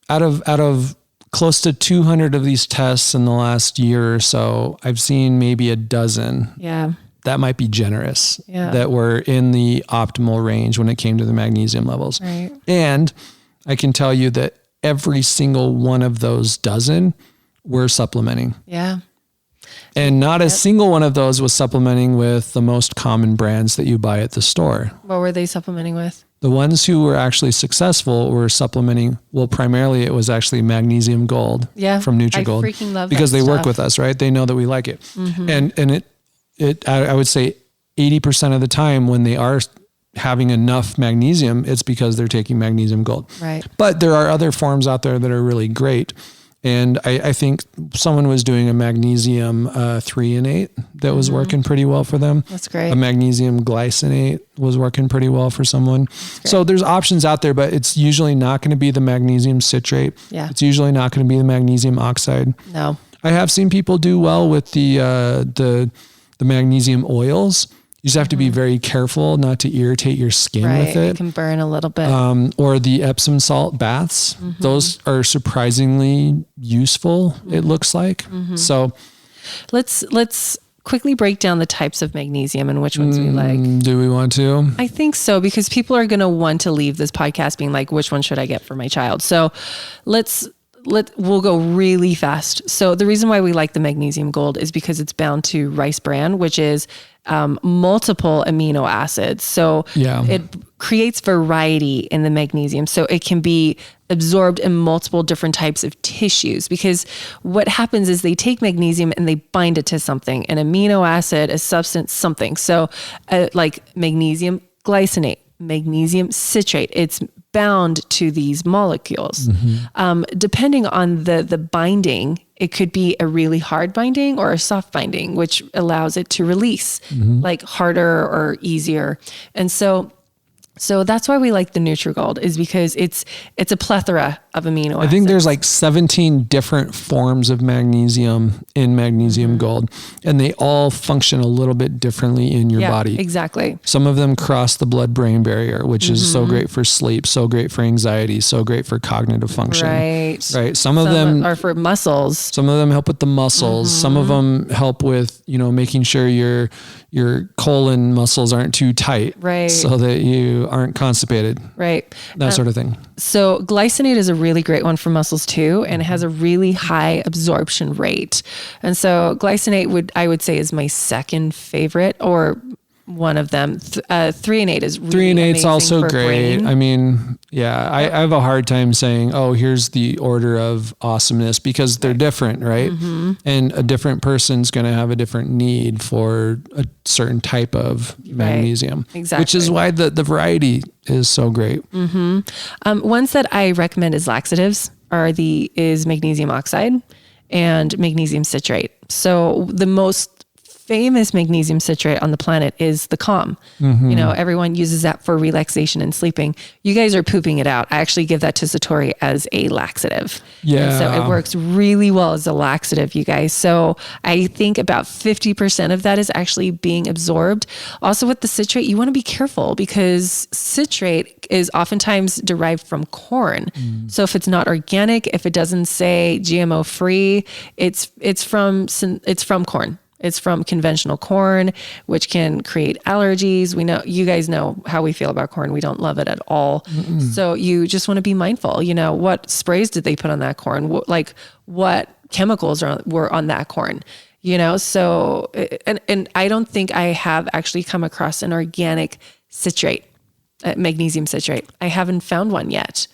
out of close to 200 of these tests in the last year or so, I've seen maybe a dozen. Yeah. That might be generous. Yeah. That were in the optimal range when it came to the magnesium levels. Right. And I can tell you that every single one of those dozen were supplementing. Yeah. And not a single one of those was supplementing with the most common brands that you buy at the store. What were they supplementing with? The ones who were actually successful were supplementing. Well, primarily it was actually magnesium gold from Nutrigold. I freaking love because that they stuff. work with us, right? They know that we like it. And I would say 80% of the time when they are having enough magnesium, it's because they're taking magnesium gold. Right. But there are other forms out there that are really great. And I think someone was doing a magnesium 3-in-8 that was working pretty well for them. That's great. A magnesium glycinate was working pretty well for someone. So there's options out there, but it's usually not going to be the magnesium citrate. Yeah. It's usually not going to be the magnesium oxide. No. I have seen people do well with the magnesium oils. You just have to be very careful not to irritate your skin with it. It can burn a little bit. Or the Epsom salt baths. Those are surprisingly useful, it looks like. So Let's quickly break down the types of magnesium and which ones we like. do we want to? I think so, because people are going to want to leave this podcast being like, which one should I get for my child? So we'll go really fast. So the reason why we like the magnesium gold is because it's bound to rice bran, which is multiple amino acids. So it creates variety in the magnesium. So it can be absorbed in multiple different types of tissues, because what happens is they take magnesium and they bind it to something, an amino acid, a substance, something. So like magnesium glycinate, magnesium citrate, it's bound to these molecules. Depending on the binding, it could be a really hard binding or a soft binding, which allows it to release like harder or easier. And so that's why we like the Nutrigold, is because it's a plethora of amino acids. I think there's like 17 different forms of magnesium in magnesium gold, and they all function a little bit differently in your body. Exactly. Some of them cross the blood-brain barrier, which is so great for sleep, so great for anxiety, so great for cognitive function. Right. Some of them are for muscles. Some of them help with the muscles. Some of them help with, making sure your colon muscles aren't too tight. Right. So that you aren't constipated. Right. That sort of thing. So glycinate is a really great one for muscles too, and it has a really high absorption rate. And so glycinate I would say is my second favorite, or one of them. 3-in-8 is really 3-in-8's also for great. brain. I mean, I have a hard time saying, oh, here's the order of awesomeness, because they're different, right? And a different person's going to have a different need for a certain type of magnesium, exactly. Which is why the variety is so great. Ones that I recommend as laxatives is magnesium oxide and magnesium citrate. So the most famous magnesium citrate on the planet is the Calm. Everyone uses that for relaxation and sleeping. You guys are pooping it out. I actually give that to Satori as a laxative. Yeah. And so it works really well as a laxative, you guys. So I think about 50% of that is actually being absorbed. Also with the citrate, you want to be careful, because citrate is oftentimes derived from corn. So if it's not organic, if it doesn't say GMO free, it's from corn. It's from conventional corn, which can create allergies. You guys know how we feel about corn. We don't love it at all. So you just want to be mindful. What sprays did they put on that corn? What chemicals were on that corn? So, and I don't think I have actually come across an organic citrate, magnesium citrate. I haven't found one yet.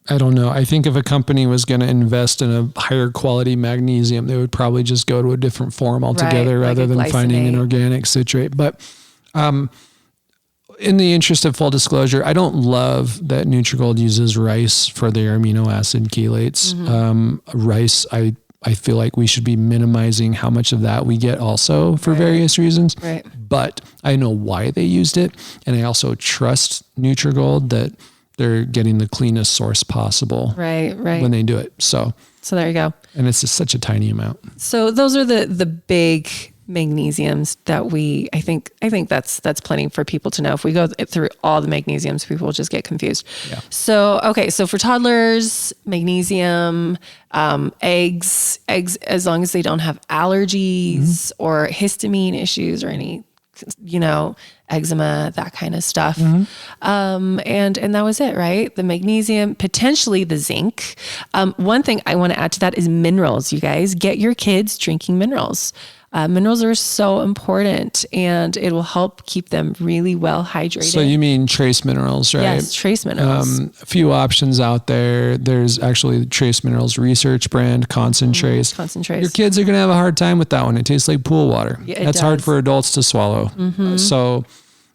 I don't know. I think if a company was going to invest in a higher quality magnesium, they would probably just go to a different form altogether, rather than finding an organic citrate. But in the interest of full disclosure, I don't love that Nutrigold uses rice for their amino acid chelates. Rice, I feel like we should be minimizing how much of that we get also for various reasons. Right. But I know why they used it. And I also trust Nutrigold that they're getting the cleanest source possible when they do it. So there you go. And it's just such a tiny amount. So those are the big magnesiums that I think that's plenty for people to know. If we go through all the magnesiums, people will just get confused. Yeah. So, okay. So for toddlers, magnesium, eggs, as long as they don't have allergies or histamine issues or any, eczema, that kind of stuff. And that was it, right? The magnesium, potentially the zinc. One thing I want to add to that is minerals, you guys. Get your kids drinking minerals. Minerals are so important, and it will help keep them really well hydrated. So you mean trace minerals, right? Yes, trace minerals. A few options out there. There's actually the Trace Minerals Research brand, Concentrace. Concentrace. Your kids are going to have a hard time with that one. It tastes like pool water. Yeah, That's hard for adults to swallow. So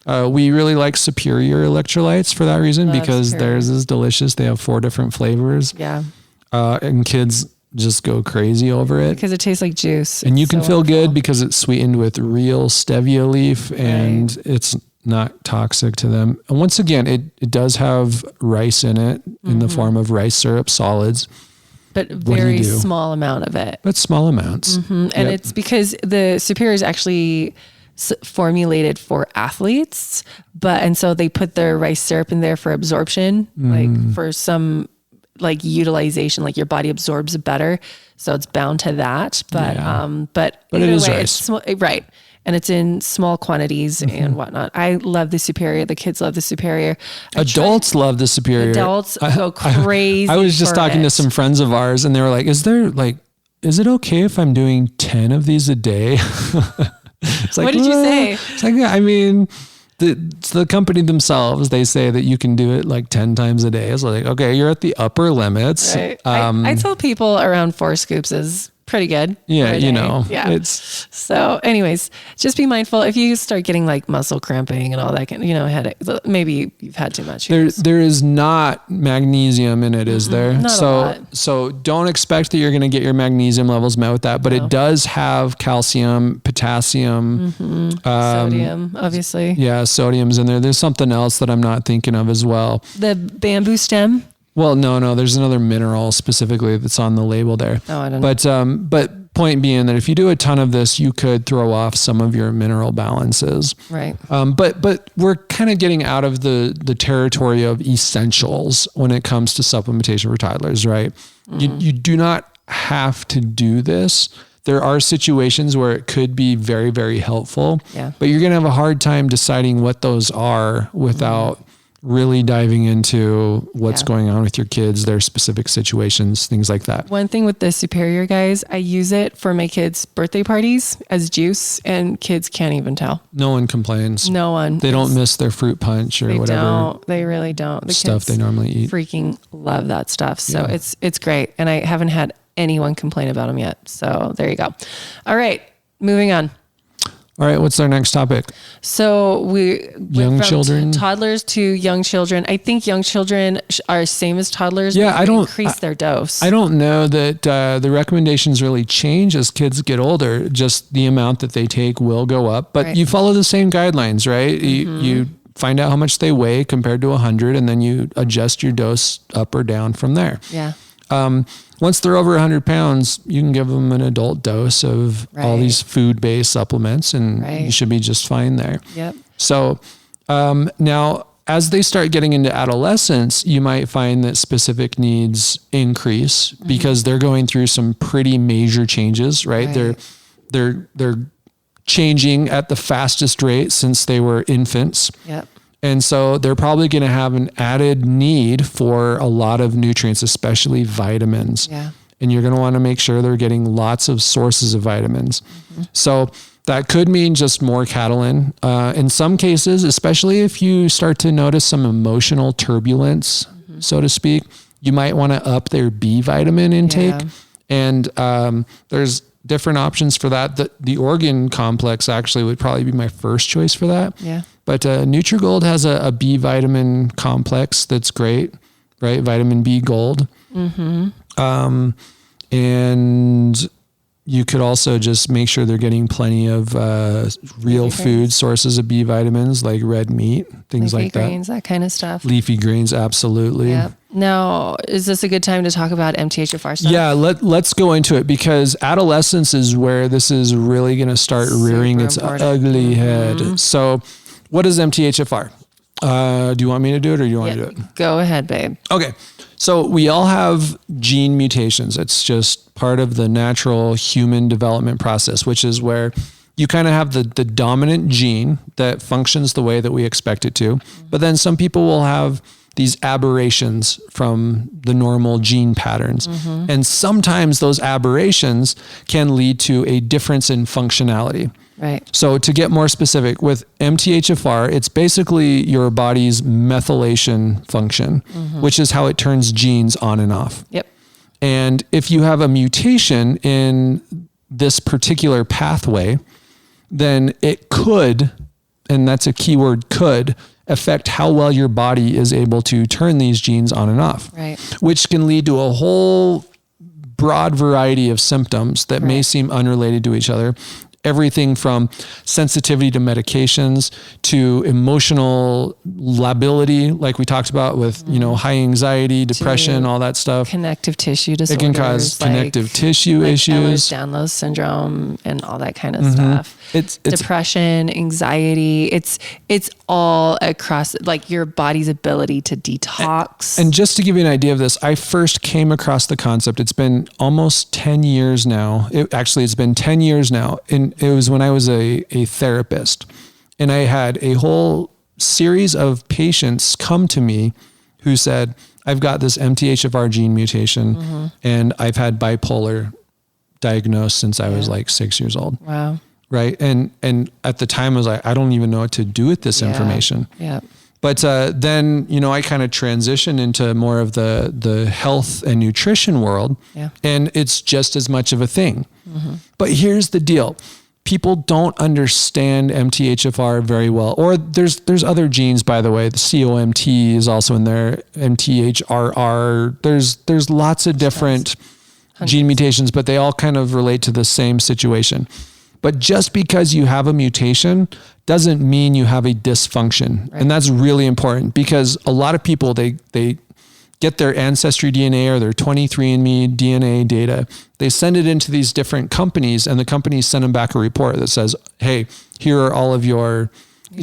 we really like Superior electrolytes for that reason, because theirs is delicious. They have 4 different flavors. Yeah. And kids just go crazy over it because it tastes like juice. And you can feel good because it's sweetened with real stevia leaf and it's not toxic to them. And once again, it does have rice in it in the form of rice syrup solids, but very small amount of it. But small amounts. And it's because the Superior is actually formulated for athletes, and so they put their rice syrup in there for absorption, like for some like utilization, like your body absorbs it better. So it's bound to that, but it is rice. It's right. And it's in small quantities and whatnot. I love the Superior. The kids love the Superior. Adults love the Superior. Adults go crazy. I was just talking to some friends of ours and they were like, is it okay if I'm doing 10 of these a day? It's like, what did you say? It's like, I mean, the company themselves, they say that you can do it like 10 times a day. So like, okay, you're at the upper limits. Right. I tell people around 4 scoops is pretty good. Yeah. Yeah. It's so anyways, just be mindful if you start getting like muscle cramping and all that headache, maybe you've had too much. There is not magnesium in it, is there? Not a lot. So don't expect that you're going to get your magnesium levels met with that, but it does have calcium, potassium, sodium, obviously. Yeah. Sodium's in there. There's something else that I'm not thinking of as well. The bamboo stem. Well, no, there's another mineral specifically that's on the label there. Oh, I don't know. But point being that if you do a ton of this, you could throw off some of your mineral balances. Right. But we're kind of getting out of the territory of essentials when it comes to supplementation for toddlers, right? You do not have to do this. There are situations where it could be very, very helpful, but you're going to have a hard time deciding what those are without really diving into what's going on with your kids, their specific situations, things like that. One thing with the Superior, guys, I use it for my kids' birthday parties as juice, and kids can't even tell. No one complains. No one. They don't miss their fruit punch or whatever. They really don't. The stuff they normally eat. Freaking love that stuff. So it's great. And I haven't had anyone complain about them yet. So there you go. All right, moving on. All right, what's our next topic? So we young children, toddlers to young children. I think young children are same as toddlers. Yeah, I don't increase their dose. I don't know that the recommendations really change as kids get older. Just the amount that they take will go up, but you follow the same guidelines, right? You find out how much they weigh compared to 100, and then you adjust your dose up or down from there. Yeah. Once they're over 100 pounds, you can give them an adult dose of all these food-based supplements, and you should be just fine there. Yep. So now, as they start getting into adolescence, you might find that specific needs increase because they're going through some pretty major changes, right? They're changing at the fastest rate since they were infants. Yep. And so they're probably going to have an added need for a lot of nutrients, especially vitamins. Yeah. And you're going to want to make sure they're getting lots of sources of vitamins. So that could mean just more Catalin. In some cases, especially if you start to notice some emotional turbulence, so to speak, you might want to up their B vitamin intake. And there's different options for that. The organ complex actually would probably be my first choice for that. Yeah. But Nutrigold has a B vitamin complex that's great, right? Vitamin B Gold. And you could also just make sure they're getting plenty of real food sources of B vitamins, like red meat, things like that. Leafy greens, that kind of stuff. Leafy greens, absolutely. Yep. Now, is this a good time to talk about MTHFR stuff? Yeah, let's go into it, because adolescence is where this is really going to start rearing its ugly head. So what is MTHFR? Do you want me to do it, or do you want to do it? Go ahead, babe. Okay. So we all have gene mutations. It's just part of the natural human development process, which is where you kind of have the dominant gene that functions the way that we expect it to. But then some people will have these aberrations from the normal gene patterns. And sometimes those aberrations can lead to a difference in functionality. Right. So to get more specific, with MTHFR, it's basically your body's methylation function, which is how it turns genes on and off. Yep. And if you have a mutation in this particular pathway, then it could, and that's a keyword, could, affect how well your body is able to turn these genes on and off. Right. Which can lead to a whole broad variety of symptoms that may seem unrelated to each other. Everything from sensitivity to medications to emotional lability, like we talked about with, high anxiety, depression, all that stuff. Connective tissue disorders. It can cause connective tissue issues. Ehlers-Danlos syndrome and all that kind of stuff. It's depression, anxiety. It's all across, like, your body's ability to detox. And just to give you an idea of this, I first came across the concept. It's been almost 10 years now. It's been 10 years now. And it was when I was a therapist, and I had a whole series of patients come to me who said, I've got this MTHFR gene mutation and I've had bipolar diagnosed since I was like 6 years old. Wow. Right. And at the time I was like, I don't even know what to do with this information. Yeah. But then, I kind of transitioned into more of the health and nutrition world, and it's just as much of a thing. But here's the deal. People don't understand MTHFR very well, or there's other genes, by the way. The COMT is also in there, MTHRR. There's lots of different gene mutations, but they all kind of relate to the same situation. But just because you have a mutation doesn't mean you have a dysfunction. Right. And that's really important, because a lot of people, they get their Ancestry DNA or their 23andMe DNA data. They send it into these different companies, and the companies send them back a report that says, hey, here are all of your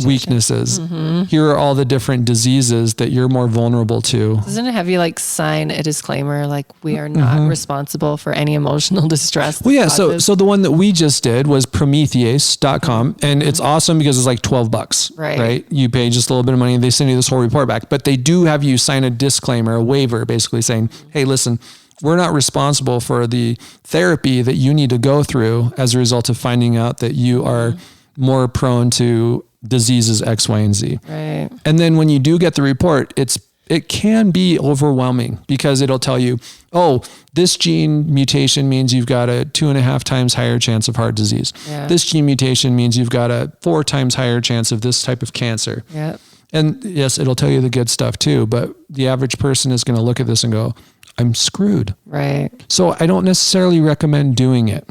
weaknesses. Here are all the different diseases that you're more vulnerable to. Doesn't it have you sign a disclaimer, like, we are not responsible for any emotional distress? Well, yeah. So the one that we just did was Prometheus.com, and it's awesome because it's like $12, right? You pay just a little bit of money and they send you this whole report back, but they do have you sign a disclaimer, a waiver, basically saying, hey, listen, we're not responsible for the therapy that you need to go through as a result of finding out that you are more prone to diseases X, Y, and Z. Right. And then when you do get the report, it can be overwhelming, because it'll tell you, oh, this gene mutation means you've got a 2.5 times higher chance of heart disease. Yeah. This gene mutation means you've got a 4 times higher chance of this type of cancer. Yeah. And yes, it'll tell you the good stuff too, but the average person is going to look at this and go, I'm screwed. Right. So I don't necessarily recommend doing it.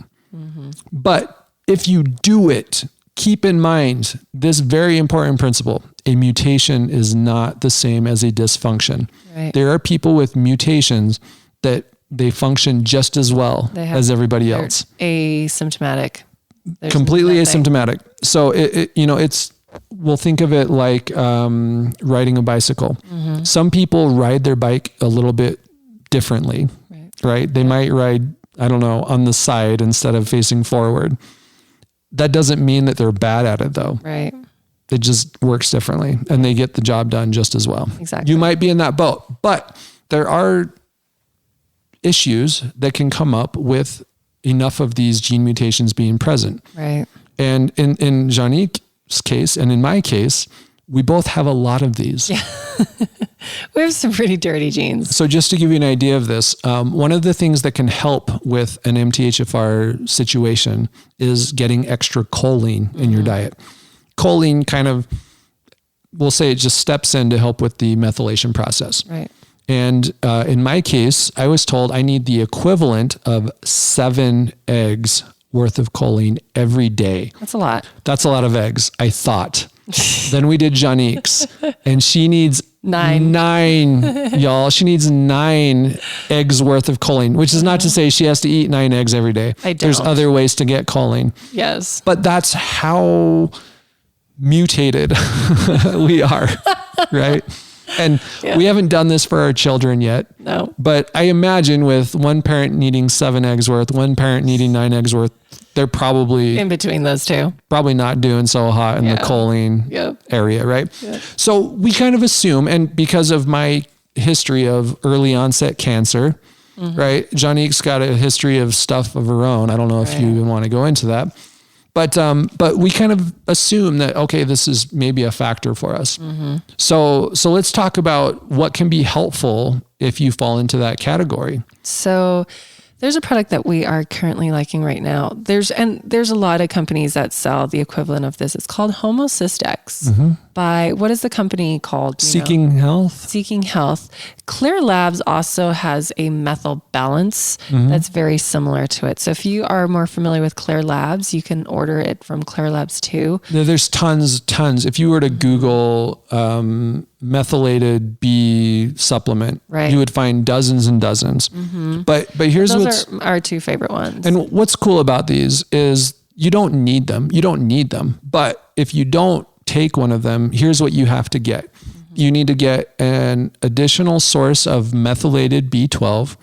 But if you do it, keep in mind this very important principle. A mutation is not the same as a dysfunction. Right. There are people with mutations that they function just as well as everybody else. Asymptomatic. Completely asymptomatic. So we'll think of it like riding a bicycle. Some people ride their bike a little bit differently, right? They might ride, I don't know, on the side instead of facing forward. That doesn't mean that they're bad at it, though. Right. It just works differently, and they get the job done just as well. Exactly. You might be in that boat, but there are issues that can come up with enough of these gene mutations being present. Right. And in Janique's case, and in my case, we both have a lot of these. Yeah. We have some pretty dirty genes. So just to give you an idea of this, one of the things that can help with an MTHFR situation is getting extra choline in your diet. Choline kind of we'll say it just steps in to help with the methylation process. Right. And in my case, I was told I need the equivalent of 7 eggs worth of choline every day. That's a lot. That's a lot of eggs, I thought. Then we did Janique's, and she needs 9, y'all. She needs 9 eggs worth of choline, which is not to say she has to eat 9 eggs every day. I don't. There's other ways to get choline. Yes. But that's how mutated we are, right? And we haven't done this for our children yet. No. But I imagine with one parent needing 7 eggs worth, one parent needing 9 eggs worth, they're probably in between those two. Probably not doing so hot in the choline area, right? Yep. So we kind of assume, and because of my history of early onset cancer, right? Janique's got a history of stuff of her own. I don't know if you even want to go into that. But we kind of assume that, okay, this is maybe a factor for us. So let's talk about what can be helpful if you fall into that category. So there's a product that we are currently liking right now. There's a lot of companies that sell the equivalent of this. It's called Homocystex by, what is the company called? Seeking Health. Seeking Health. Clear Labs also has a methyl balance that's very similar to it. So if you are more familiar with Clear Labs, you can order it from Clear Labs too. There's tons. If you were to Google methylated bee supplement, you would find dozens and dozens. But here's those are our 2 favorite ones. And what's cool about these is you don't need them. But if you don't take one of them, here's what you have to get. You need to get an additional source of methylated B12.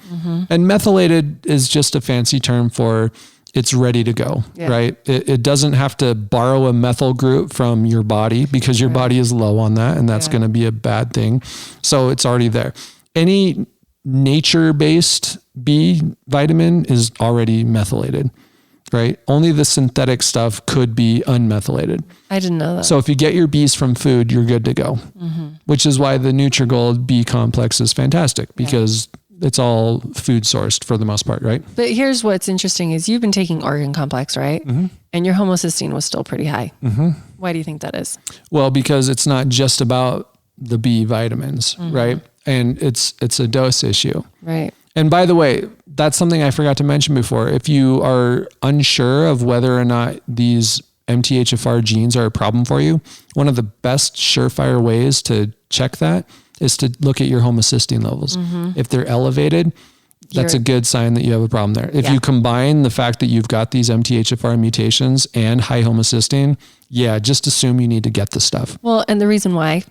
And methylated is just a fancy term for it's ready to go, right? It doesn't have to borrow a methyl group from your body because your body is low on that, and that's going to be a bad thing. So it's already there. Any nature-based B vitamin is already methylated, right? Only the synthetic stuff could be unmethylated. I didn't know that. So if you get your Bs from food, you're good to go, which is why the Nutrigold B complex is fantastic because it's all food sourced for the most part, right? But here's what's interesting is you've been taking organ complex, right? And your homocysteine was still pretty high. Why do you think that is? Well, because it's not just about the B vitamins, right? And it's a dose issue. Right. And by the way, that's something I forgot to mention before. If you are unsure of whether or not these MTHFR genes are a problem for you, one of the best surefire ways to check that is to look at your homocysteine levels. If they're elevated, that's a good sign that you have a problem there. If you combine the fact that you've got these MTHFR mutations and high homocysteine, just assume you need to get the stuff. Well, and the reason why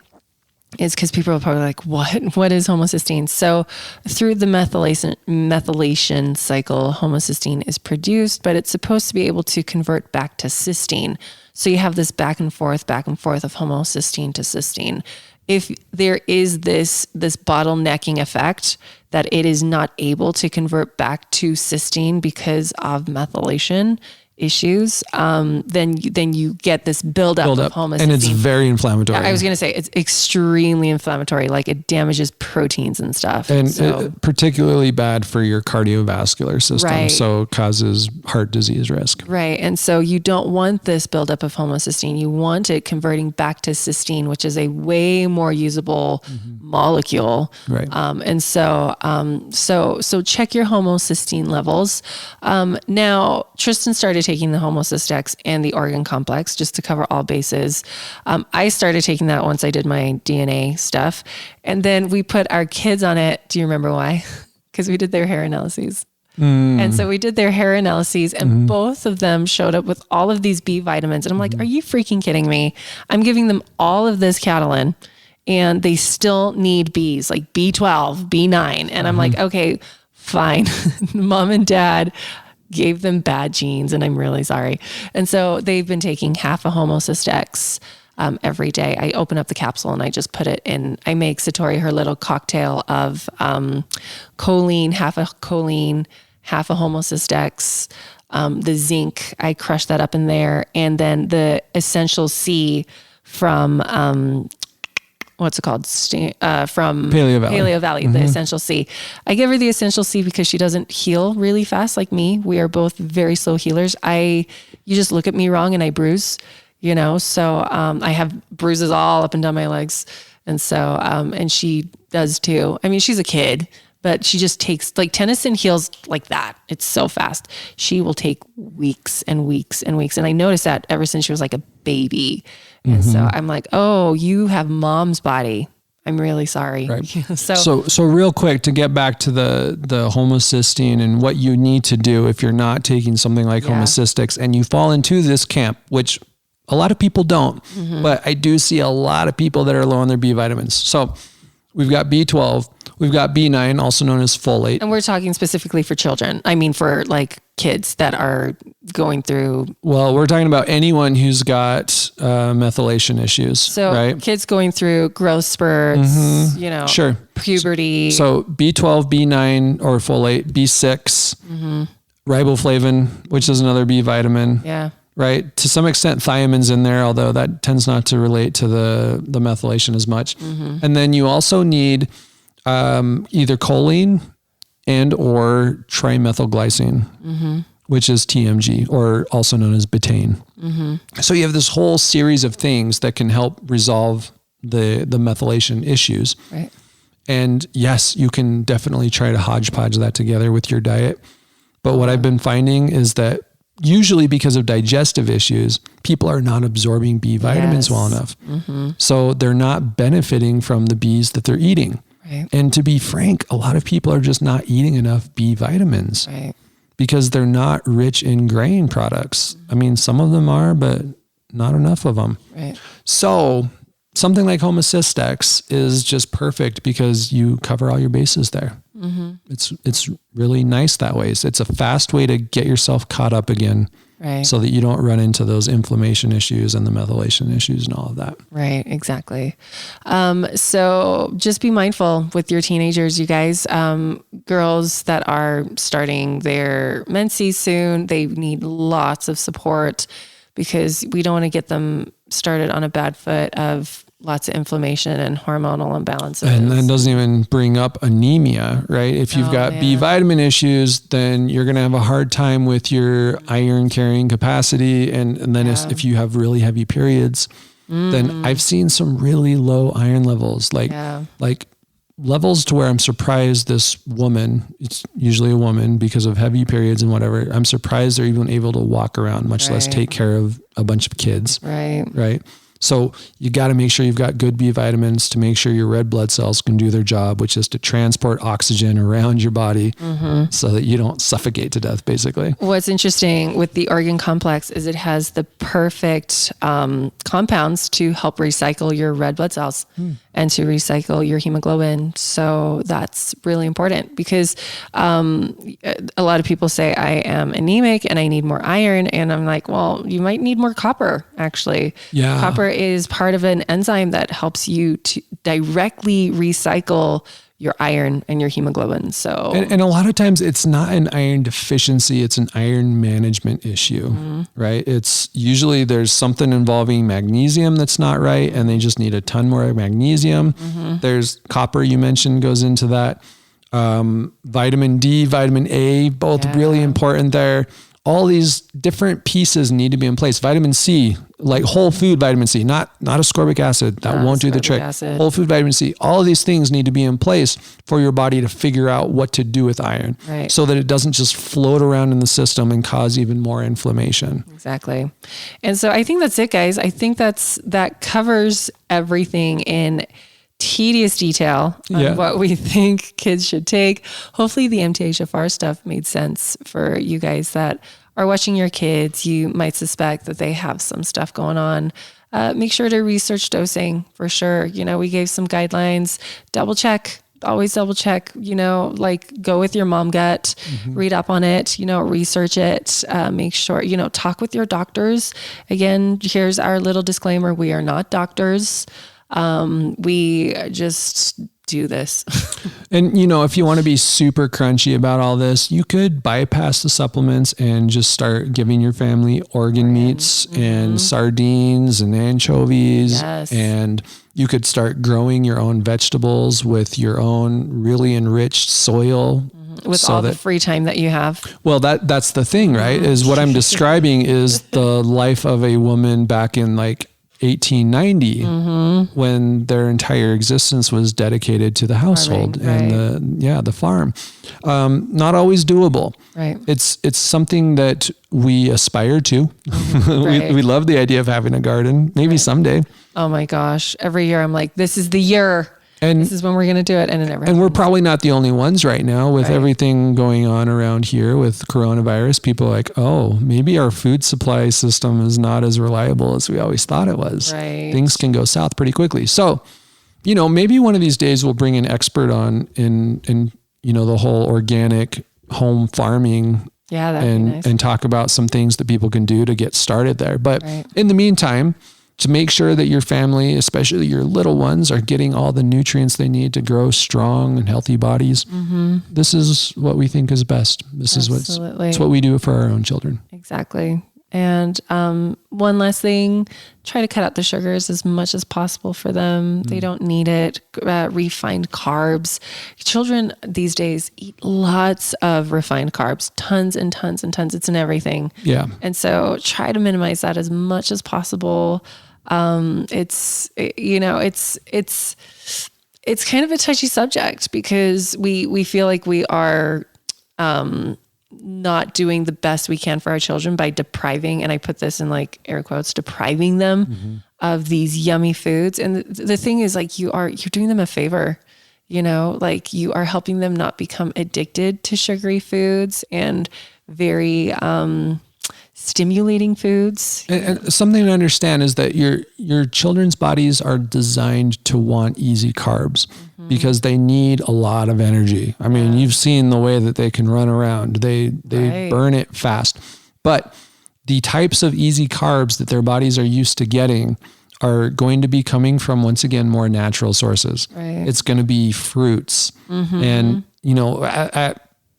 is because people are probably like, what is homocysteine? So through the methylation cycle, homocysteine is produced, but it's supposed to be able to convert back to cysteine. So you have this back and forth of homocysteine to cysteine. If there is this bottlenecking effect that it is not able to convert back to cysteine because of methylation issues, then you get this buildup of homocysteine. And it's very inflammatory. I was going to say it's extremely inflammatory, like it damages proteins and stuff. And particularly bad for your cardiovascular system. Right. So it causes heart disease risk. Right. And so you don't want this buildup of homocysteine. You want it converting back to cysteine, which is a way more usable molecule. Right. And so check your homocysteine levels. Now Tristan started taking the Homocystex and the organ complex just to cover all bases. I started taking that once I did my DNA stuff. And then we put our kids on it. Do you remember why? Because we did their hair analyses. And so we did their hair analyses and both of them showed up with all of these B vitamins. And I'm like, are you freaking kidding me? I'm giving them all of this Catalin and they still need Bs, like B12, B9. And I'm like, okay, fine. Mom and dad gave them bad genes and I'm really sorry. And so they've been taking half a Homocystex every day. I open up the capsule and I just put it in. I make Satori her little cocktail of choline, half a Homocystex, the zinc, I crush that up in there. And then the essential C from what's it called? From Paleo Valley, the essential C. I give her the essential C because she doesn't heal really fast like me. We are both very slow healers. You just look at me wrong and I bruise So I have bruises all up and down my legs. And so, and she does too. I mean, she's a kid, but she just takes, like, Tennyson heals like that. It's so fast. She will take weeks and weeks and weeks. And I noticed that ever since she was like a baby. And so I'm like, oh, you have mom's body. I'm really sorry. Right. So real quick, to get back to the homocysteine and what you need to do if you're not taking something like homocystics and you fall into this camp, which a lot of people don't, but I do see a lot of people that are low on their B vitamins. So we've got B12, we've got B9, also known as folate. And we're talking specifically for children. I mean, for like kids that are going through. Well, we're talking about anyone who's got methylation issues. So right? Kids going through growth spurts, Sure. puberty. So B12, B9 or folate, B6, riboflavin, which is another B vitamin. Yeah. Right. To some extent, thiamin's in there, although that tends not to relate to the methylation as much. And then you also need either choline and or trimethylglycine, which is TMG, or also known as betaine. So you have this whole series of things that can help resolve the methylation issues. Right. And yes, you can definitely try to hodgepodge that together with your diet. But what I've been finding is that usually because of digestive issues, people are not absorbing B vitamins well enough. So they're not benefiting from the Bs that they're eating. Right. And to be frank, a lot of people are just not eating enough B vitamins because they're not rich in grain products. I mean, some of them are, but not enough of them. Right. So something like homocystex is just perfect because you cover all your bases there. It's really nice that way. It's a fast way to get yourself caught up again, so that you don't run into those inflammation issues and the methylation issues and all of that. Right, exactly. So just be mindful with your teenagers, you guys. Girls that are starting their menses soon, they need lots of support because we don't want to get them started on a bad foot of lots of inflammation and hormonal imbalances. And that doesn't even bring up anemia, right? If you've got B vitamin issues, then you're going to have a hard time with your iron carrying capacity. And then if you have really heavy periods, then I've seen some really low iron levels, like levels to where I'm surprised this woman, it's usually a woman because of heavy periods and whatever, I'm surprised they're even able to walk around, much less take care of a bunch of kids. Right. So you got to make sure you've got good B vitamins to make sure your red blood cells can do their job, which is to transport oxygen around your body so that you don't suffocate to death, basically. What's interesting with the organ complex is it has the perfect compounds to help recycle your red blood cells and to recycle your hemoglobin. So that's really important because a lot of people say I am anemic and I need more iron. And I'm like, well, you might need more copper, actually. Yeah. Copper is part of an enzyme that helps you to directly recycle your iron and your hemoglobin. So, and a lot of times it's not an iron deficiency, it's an iron management issue, right? It's usually there's something involving magnesium that's not right, and they just need a ton more magnesium. There's copper, you mentioned, goes into that. Vitamin D, vitamin A, both really important there. All these different pieces need to be in place. Vitamin C, like whole food vitamin C, not ascorbic acid. That won't do the trick. Whole food vitamin C. All of these things need to be in place for your body to figure out what to do with iron so that it doesn't just float around in the system and cause even more inflammation. Exactly. And so I think that's it, guys. I think that covers everything in tedious detail on what we think kids should take. Hopefully the MTHFR stuff made sense for you guys that are watching your kids. You might suspect that they have some stuff going on. Make sure to research dosing for sure. We gave some guidelines. Always double check, like go with your mom gut, read up on it, research it, make sure, talk with your doctors. Again, here's our little disclaimer. We are not doctors. We just do this. And, if you want to be super crunchy about all this, you could bypass the supplements and just start giving your family organ meats and sardines and anchovies. And you could start growing your own vegetables with your own really enriched soil With all the free time that you have. Well, that's the thing, right? Is what I'm describing is the life of a woman back in like 1890 when their entire existence was dedicated to the household and the farm. Not always doable. Right. It's something that we aspire to. We love the idea of having a garden. Maybe someday. Oh my gosh. Every year I'm like, this is the year. And this is when we're going to do it. And it never happens. And we're probably not the only ones right now with everything going on around here with coronavirus. People are like, oh, maybe our food supply system is not as reliable as we always thought it was. Right. Things can go south pretty quickly. So, maybe one of these days we'll bring an expert on in the whole organic home farming that'd be nice. And talk about some things that people can do to get started there. But in the meantime, to make sure that your family, especially your little ones, are getting all the nutrients they need to grow strong and healthy bodies. This is what we think is best. This is what we do for our own children. Exactly. And one last thing, try to cut out the sugars as much as possible for them. They don't need it. Refined carbs. Children these days eat lots of refined carbs, tons and tons and tons. It's in everything. Yeah. And so try to minimize that as much as possible. It's kind of a touchy subject because we feel like we are, not doing the best we can for our children by depriving, and I put this in like air quotes, depriving them of these yummy foods. And the thing is like, you're doing them a favor, like you are helping them not become addicted to sugary foods and very, stimulating foods. And something to understand is that your children's bodies are designed to want easy carbs because they need a lot of energy. I mean, you've seen the way that they can run around. They burn it fast. But the types of easy carbs that their bodies are used to getting are going to be coming from, once again, more natural sources. Right. It's going to be fruits. And,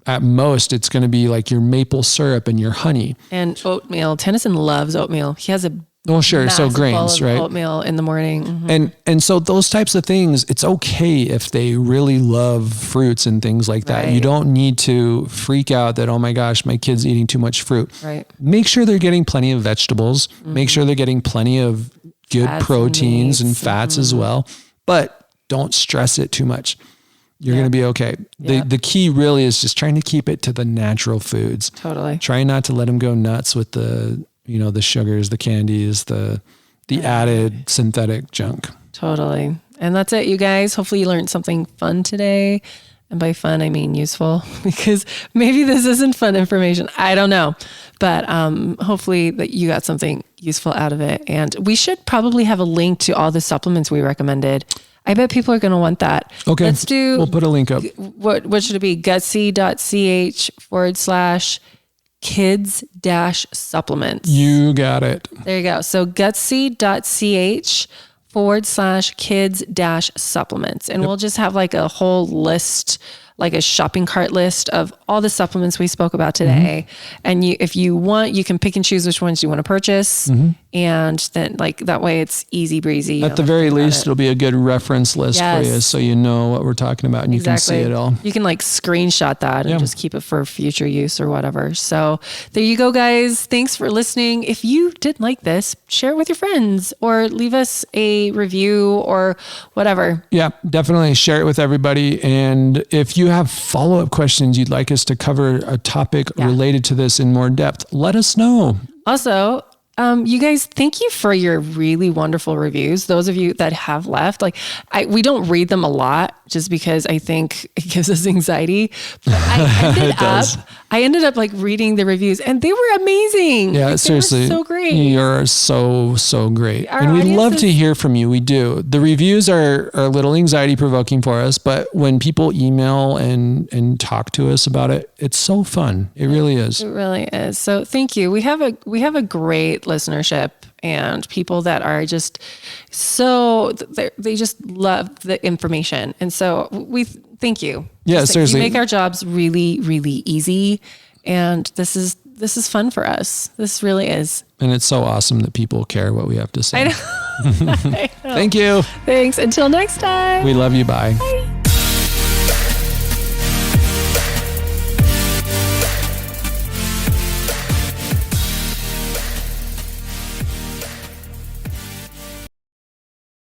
at most, it's going to be like your maple syrup and your honey. And oatmeal. Tennyson loves oatmeal. He has a so grains, right? Oatmeal in the morning. And so those types of things, it's okay if they really love fruits and things like that. Right. You don't need to freak out that, oh my gosh, my kid's eating too much fruit. Right. Make sure they're getting plenty of vegetables. Make sure they're getting plenty of good fats proteins and fats as well. But don't stress it too much. You're going to be okay. The key really is just trying to keep it to the natural foods. Totally. Try not to let them go nuts with the sugars, the candies, the added synthetic junk. Totally. And that's it, you guys. Hopefully you learned something fun today. And by fun, I mean useful, because maybe this isn't fun information. I don't know. But hopefully that you got something useful out of it. And we should probably have a link to all the supplements we recommended. I bet people are going to want that. Okay. We'll put a link up. What should it be? Gutsy.ch/kids-supplements. You got it. There you go. So gutsy.ch/kids-supplements. And we'll just have like a whole list, like a shopping cart list of all the supplements we spoke about today. And if you want, you can pick and choose which ones you want to purchase. And then like that way it's easy breezy. At the very least, it'll be a good reference list for you so you know what we're talking about and you can see it all. You can like screenshot that and just keep it for future use or whatever. So there you go, guys. Thanks for listening. If you did like this, share it with your friends or leave us a review or whatever. Yeah, definitely share it with everybody. And if you have follow-up questions you'd like us to cover a topic related to this in more depth, let us know. Also, you guys, thank you for your really wonderful reviews. Those of you that have left, we don't read them a lot just because I think it gives us anxiety. But I ended up like reading the reviews and they were amazing. Yeah, seriously. They were so great. You're so great. And we love to hear from you. We do. The reviews are a little anxiety provoking for us, but when people email and talk to us about it, it's so fun. It really is. It really is. So thank you. We have a great listenership and people that are just they just love the information. And so we thank you. Yeah, seriously. You make our jobs really, really easy. And this is fun for us. This really is. And it's so awesome that people care what we have to say. I know. Thank you. Thanks. Until next time. We love you. Bye. Bye.